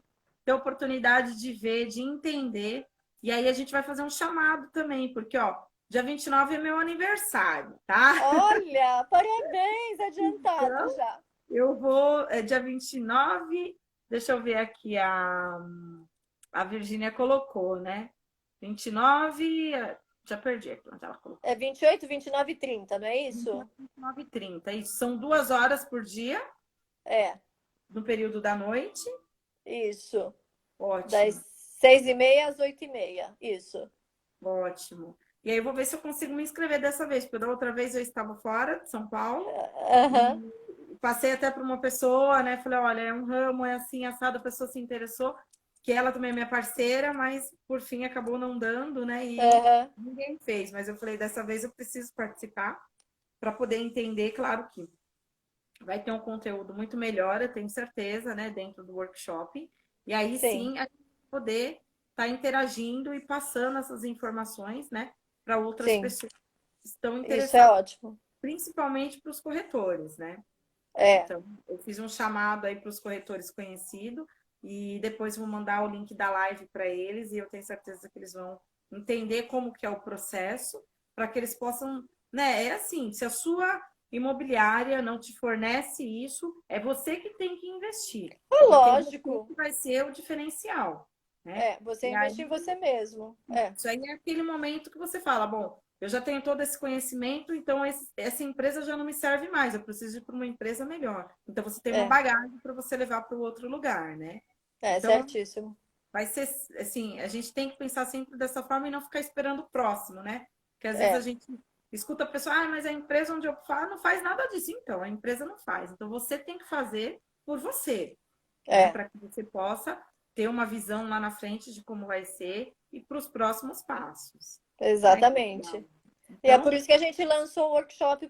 ter oportunidade de ver, de entender. E aí a gente vai fazer um chamado também, porque ó, dia 29 é meu aniversário, tá? Olha, parabéns, adiantado Então, já. eu vou, dia 29. Deixa eu ver aqui, a Virgínia colocou, né? 29, já perdi aqui onde ela colocou. É 28, 29 e 30, não é isso? 29h30. Isso são 2 horas por dia, É, no período da noite. isso. Das Ótimo, 6h30 às 8h30, isso. ótimo. E aí eu vou ver se eu consigo me inscrever dessa vez, porque da outra vez eu estava fora de São Paulo Aham, e passei até para uma pessoa, né? Falei, olha, é um ramo, é assim, assado, a pessoa se interessou, que ela também é minha parceira, mas por fim acabou não dando, né? E aham. ninguém fez. Mas eu falei, dessa vez eu preciso participar para poder entender, claro que vai ter um conteúdo muito melhor, eu tenho certeza, né, dentro do workshop. E aí Sim, sim a gente vai poder estar interagindo e passando essas informações, né, para outras sim. pessoas que estão Isso é interessadas, ótimo. principalmente para os corretores, né? É, Então, eu fiz um chamado aí para os corretores conhecidos e depois vou mandar o link da live para eles e eu tenho certeza que eles vão entender como que é o processo para que eles possam, né? É assim, se a sua imobiliária não te fornece isso, é você que tem que investir, porque é você lógico. que vai ser o diferencial, né? Você E aí investe em você mesmo. É, isso aí é aquele momento que você fala, bom, eu já tenho todo esse conhecimento, então essa empresa já não me serve mais, eu preciso ir para uma empresa melhor. Então você tem uma é, bagagem para você levar para o outro lugar, né? Então certíssimo. vai ser assim, a gente tem que pensar sempre dessa forma e não ficar esperando o próximo, né? Porque às vezes a É, gente escuta a pessoa, mas a empresa onde eu faço não faz nada disso. Então, a empresa não faz. Então você tem que fazer por você, né? é, Para que você possa ter uma visão lá na frente de como vai ser e para os próximos passos. Ai, que legal. exatamente. E é por Então, isso que a gente lançou o workshop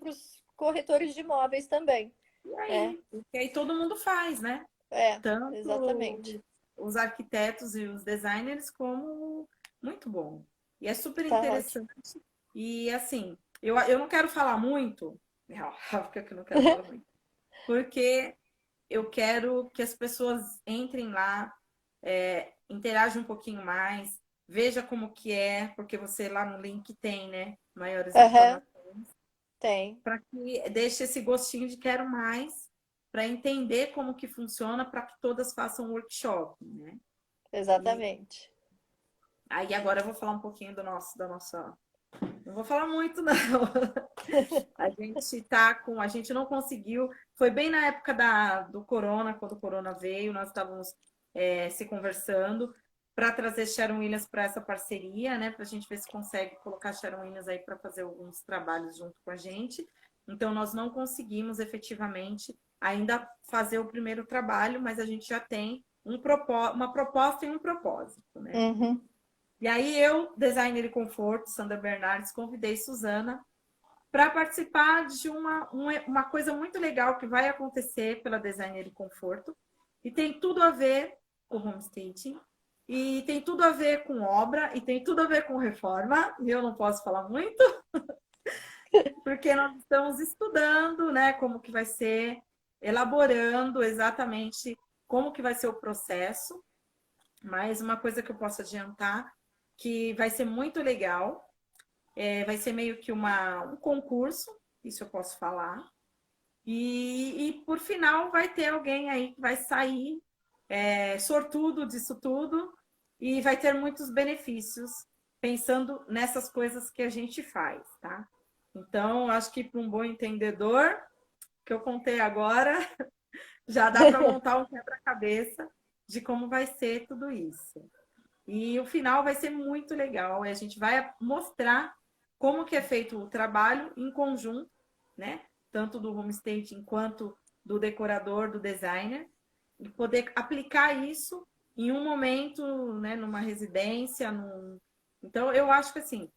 corretores de imóveis também, E né? aí? Porque aí todo mundo faz, né? É, Tanto exatamente. os arquitetos e os designers como muito bom. E é super Tá ótimo. interessante. E assim, eu não quero falar muito, porque eu não quero falar muito, porque eu quero que as pessoas entrem lá, interajam um pouquinho mais, veja como que é, porque você lá no link tem, né, maiores Aham, informações, tem, para que deixe esse gostinho de quero mais, para entender como que funciona, para que todas façam workshop, né? E exatamente. aí agora eu vou falar um pouquinho da nossa. Não vou falar muito, não. A gente não conseguiu. Foi bem na época do corona, quando o corona veio, nós estávamos se conversando para trazer Sharon Williams para essa parceria, né? Para a gente ver se consegue colocar Sharon Williams aí para fazer alguns trabalhos junto com a gente. Então, nós não conseguimos efetivamente ainda fazer o primeiro trabalho, mas a gente já tem uma proposta e um propósito, né? Uhum. E aí eu, designer e conforto, Sandra Bernardes, convidei Suzana para participar de uma coisa muito legal que vai acontecer pela Designer e Conforto, e tem tudo a ver com homestaging, e tem tudo a ver com obra, e tem tudo a ver com reforma, e eu não posso falar muito, porque nós estamos estudando, né, como que vai ser, elaborando exatamente como que vai ser o processo, mas uma coisa que eu posso adiantar, que vai ser muito legal, vai ser meio que um concurso, isso eu posso falar. E por final vai ter alguém aí que vai sair sortudo disso tudo e vai ter muitos benefícios pensando nessas coisas que a gente faz, tá? Então, acho que para um bom entendedor, que eu contei agora, já dá para montar um quebra-cabeça de como vai ser tudo isso. E o final vai ser muito legal. A gente vai mostrar como que é feito o trabalho em conjunto, né? Tanto do homestaging quanto do decorador, do designer, e poder aplicar isso em um momento, né, numa residência. Então, eu acho que assim,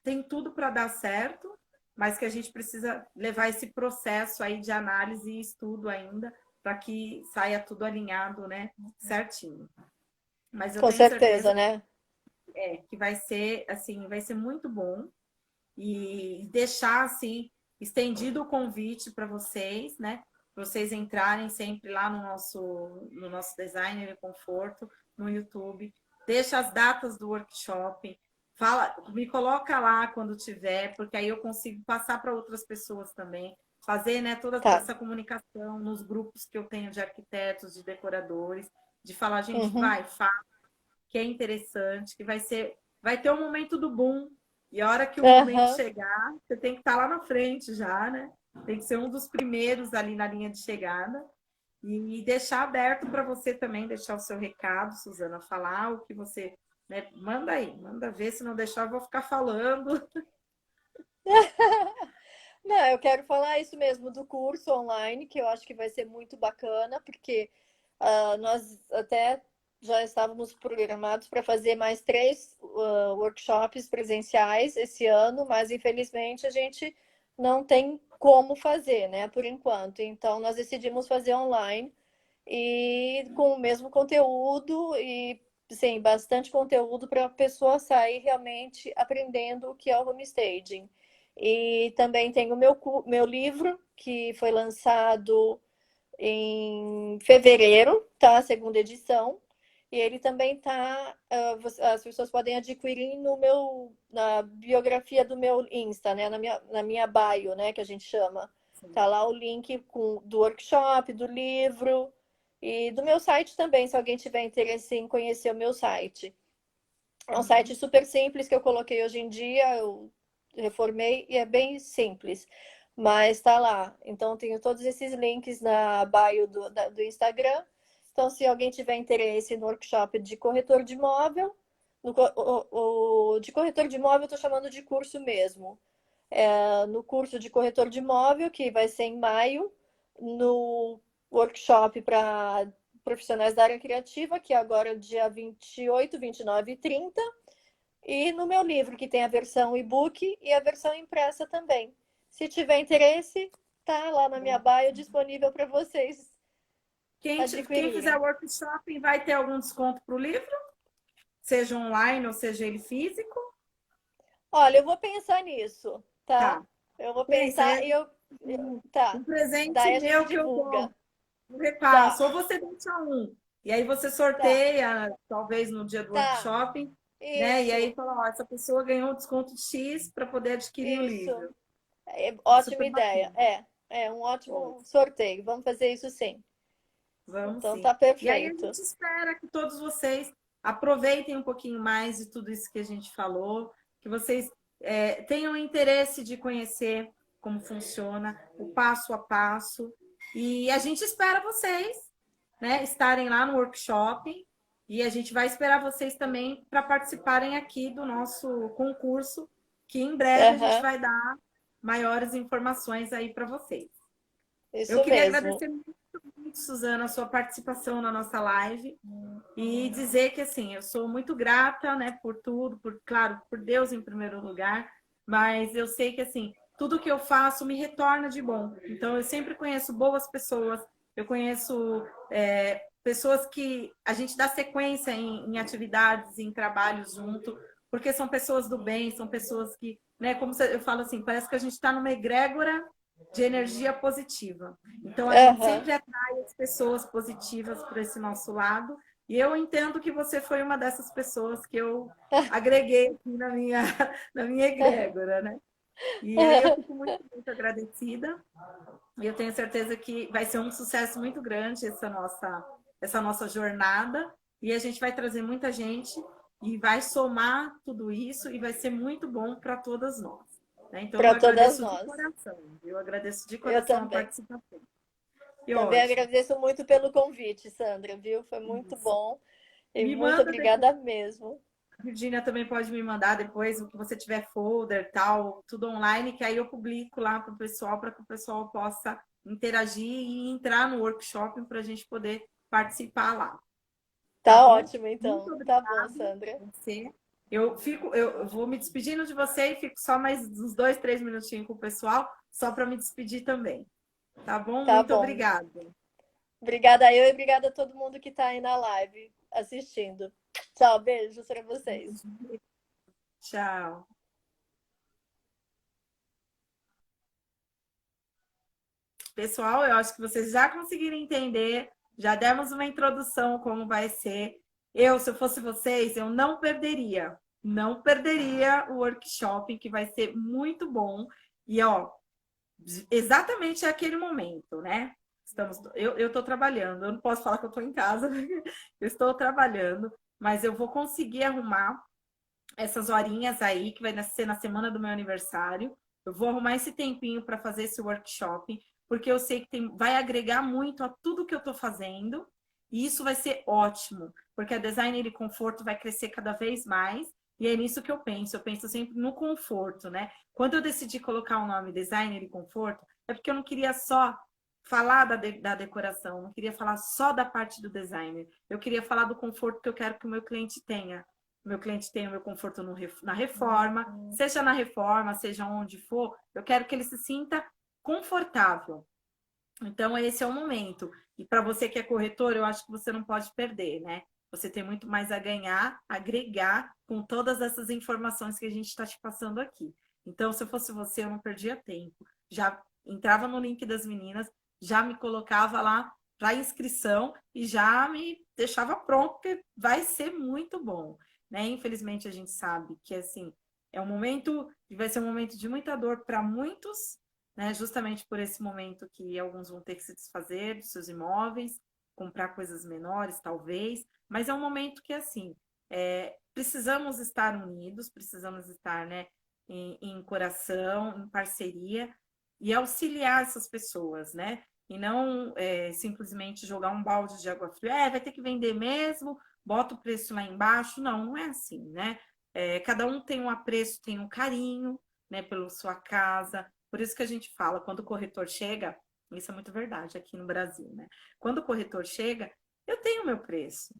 tem tudo para dar certo, mas que a gente precisa levar esse processo aí de análise e estudo ainda para que saia tudo alinhado, né, certinho. Mas eu Com tenho certeza, certeza né? que vai ser assim, vai ser muito bom e deixar assim estendido o convite para vocês, né? Para vocês entrarem sempre lá no nosso Designer e Conforto no YouTube. Deixa as datas do workshop. Me coloca lá quando tiver, porque aí eu consigo passar para outras pessoas também, fazer, né, toda Tá. essa comunicação nos grupos que eu tenho de arquitetos, de decoradores, de falar, gente, Uhum. que é interessante, vai ter o momento do boom. E a hora que o momento Aham. chegar, você tem que estar lá na frente já, né? Tem que ser um dos primeiros ali na linha de chegada. E deixar aberto para você também deixar o seu recado, Suzana, falar o que você, né? Manda aí, manda ver, se não deixar, eu vou ficar falando. Não, eu quero falar isso mesmo do curso online, que eu acho que vai ser muito bacana, porque nós até já estávamos programados para fazer mais 3 workshops presenciais esse ano, mas infelizmente a gente não tem como fazer, né, por enquanto. Então, nós decidimos fazer online e com o mesmo conteúdo e sim, bastante conteúdo para a pessoa sair realmente aprendendo o que é o homestaging. E também tem o meu livro, que foi lançado em fevereiro, tá? A segunda edição. E ele também tá. As pessoas podem adquirir na biografia do meu Insta, né? Na minha bio, né? Que a gente chama. Tá lá o link do workshop, do livro e do meu site também, se alguém tiver interesse em conhecer o meu site. É um site Uhum. super simples que eu coloquei hoje em dia, eu reformei e é bem simples, mas está lá. Então, tenho todos esses links na bio do Instagram. Então, se alguém tiver interesse no workshop de corretor de imóvel, de corretor de imóvel eu estou chamando de curso mesmo. No curso de corretor de imóvel, que vai ser em maio, no workshop para profissionais da área criativa, que é agora dia 28, 29 e 30, e no meu livro, que tem a versão e-book e a versão impressa também. Se tiver interesse, tá lá na minha bio disponível para vocês Quem fizer adquirirem. workshop vai ter algum desconto para o livro? Seja online ou seja ele físico? Olha, eu vou pensar nisso, tá? Tá. Eu vou Pensa, pensar tá. um presente Daí a gente meu que eu divulga. dou, um repasso. Tá, Ou você deixa um, e aí você tá, sorteia, talvez no dia do tá. workshop, né? E aí Isso, fala, ó, essa pessoa ganhou um desconto X para poder adquirir o isso. livro. Ótima Super ideia. bacana. É um Pode. ótimo sorteio. Vamos fazer isso sim. Vamos Então sim. tá E aí a perfeito. gente espera que todos vocês aproveitem um pouquinho mais de tudo isso que a gente falou, que vocês tenham interesse de conhecer como funciona, o passo a passo. E a gente espera vocês, né, estarem lá no workshop. E a gente vai esperar vocês também para participarem aqui do nosso concurso, que em breve a gente Aham, vai dar maiores informações aí para vocês. Eu isso queria mesmo. agradecer muito, Suzana, a sua participação na nossa live e dizer que, assim, eu sou muito grata, né, por tudo, claro, por Deus em primeiro lugar, mas eu sei que, assim, tudo que eu faço me retorna de bom. Então, eu sempre conheço boas pessoas, eu conheço pessoas que a gente dá sequência em atividades, em trabalhos junto, porque são pessoas do bem, são pessoas que, né, como eu falo assim, parece que a gente está numa egrégora de energia positiva. Então, a gente Aham. sempre atrai as pessoas positivas para esse nosso lado. E eu entendo que você foi uma dessas pessoas que eu agreguei aqui na minha egrégora, né? E aí eu fico muito, muito agradecida. E eu tenho certeza que vai ser um sucesso muito grande essa nossa jornada. E a gente vai trazer muita gente e vai somar tudo isso e vai ser muito bom para todas nós. Né? Então, eu Para todas agradeço de nós. coração. Eu agradeço de Eu coração a também. participação. Que Também ótimo. agradeço muito pelo convite, Sandra, viu? Foi muito Isso. bom e Me muito manda depois. obrigada mesmo. A Virgínia também pode me mandar depois o que você tiver folder, tal, tudo online, que aí eu publico lá para o pessoal, para que o pessoal possa interagir e entrar no workshop para a gente poder participar lá. Tá Tá bom? ótimo, Muito então. Tá bom, obrigada Sandra. a você. Eu vou me despedindo de você e fico só mais uns 2, 3 minutinhos com o pessoal, só para me despedir também. Tá bom? Tá Muito bom. obrigada. Obrigada eu e obrigada a todo mundo que está aí na live assistindo. Tchau, beijos para vocês. Tchau. Pessoal, eu acho que vocês já conseguiram entender, já demos uma introdução como vai ser. Eu, se eu fosse vocês, eu não perderia o workshop, que vai ser muito bom. E, ó, exatamente aquele momento, né? Eu estou trabalhando, eu não posso falar que eu estou em casa, eu estou trabalhando, mas eu vou conseguir arrumar essas horinhas aí, que vai ser na semana do meu aniversário. Eu vou arrumar esse tempinho para fazer esse workshop, porque eu sei que vai agregar muito a tudo que eu estou fazendo, e isso vai ser ótimo, porque a designer de conforto vai crescer cada vez mais, e é nisso que eu penso sempre no conforto, né? Quando eu decidi colocar o nome designer de conforto, é porque eu não queria só falar da decoração, não queria falar só da parte do designer, eu queria falar do conforto que eu quero que o meu cliente tenha. Meu cliente tenha o meu conforto na reforma, seja na reforma, seja onde for, eu quero que ele se sinta confortável. Então, esse é o momento. E para você que é corretor, eu acho que você não pode perder, né? Você tem muito mais a ganhar, agregar com todas essas informações que a gente está te passando aqui. Então, se eu fosse você, eu não perdia tempo. Já entrava no link das meninas, já me colocava lá para inscrição e já me deixava pronto, porque vai ser muito bom, né? Infelizmente, a gente sabe que, assim, vai ser um momento de muita dor para muitos, né? Justamente por esse momento que alguns vão ter que se desfazer dos seus imóveis, comprar coisas menores, talvez, mas é um momento que, assim, precisamos estar unidos, precisamos estar, né, em coração, em parceria e auxiliar essas pessoas, né? E não simplesmente jogar um balde de água fria, vai ter que vender mesmo, bota o preço lá embaixo. Não, não é assim, né? Cada um tem um apreço, tem um carinho, né, pela sua casa. Por isso que a gente fala, quando o corretor chega, isso é muito verdade aqui no Brasil, né? Quando o corretor chega, eu tenho o meu preço,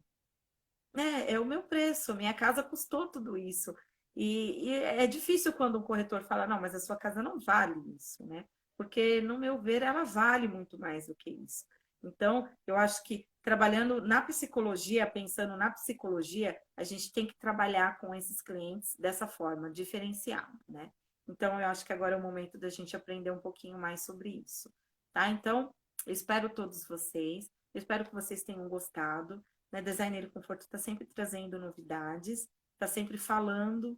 né? É o meu preço, minha casa custou tudo isso. E é difícil quando um corretor fala, não, mas a sua casa não vale isso, né? Porque, no meu ver, ela vale muito mais do que isso. Então, eu acho que trabalhando na psicologia, pensando na psicologia, a gente tem que trabalhar com esses clientes dessa forma, diferenciada, né? Então, eu acho que agora é o momento da gente aprender um pouquinho mais sobre isso, tá? Então, eu espero todos vocês, eu espero que vocês tenham gostado, né? Designer Conforto está sempre trazendo novidades, está sempre falando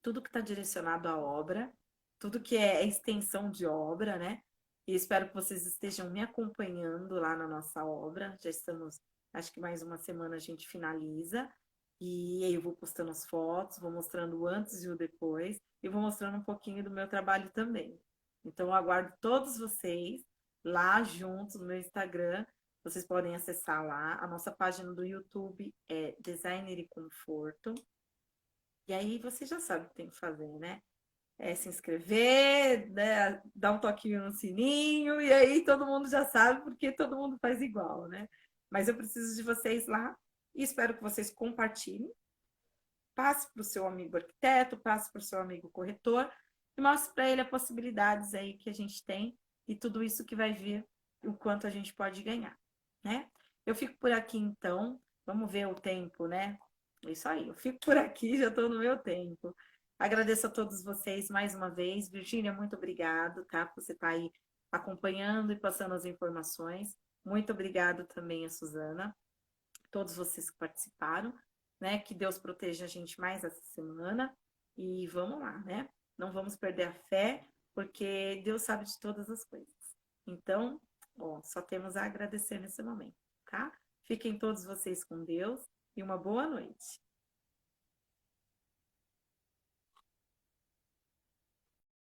tudo que está direcionado à obra, tudo que é extensão de obra, né? E espero que vocês estejam me acompanhando lá na nossa obra. Já estamos, acho que mais uma semana a gente finaliza. E aí eu vou postando as fotos, vou mostrando o antes e o depois, e vou mostrando um pouquinho do meu trabalho também. Então, eu aguardo todos vocês lá juntos no meu Instagram. Vocês podem acessar lá. A nossa página do YouTube é Designer e Conforto. E aí você já sabe o que tem que fazer, né? É se inscrever, né? Dar um toquinho no sininho, e aí todo mundo já sabe, porque todo mundo faz igual, né? Mas eu preciso de vocês lá e espero que vocês compartilhem. Passe para o seu amigo arquiteto, passe para o seu amigo corretor e mostre para ele as possibilidades aí que a gente tem e tudo isso que vai vir, o quanto a gente pode ganhar, né? Eu fico por aqui então, vamos ver o tempo, né? É isso aí, eu fico por aqui, já estou no meu tempo. Agradeço a todos vocês mais uma vez. Virgínia, muito obrigado, tá? Por você estar aí acompanhando e passando as informações. Muito obrigado também a Suzana, todos vocês que participaram, né? Que Deus proteja a gente mais essa semana e vamos lá, né? Não vamos perder a fé, porque Deus sabe de todas as coisas. Então, ó, só temos a agradecer nesse momento, tá? Fiquem todos vocês com Deus e uma boa noite.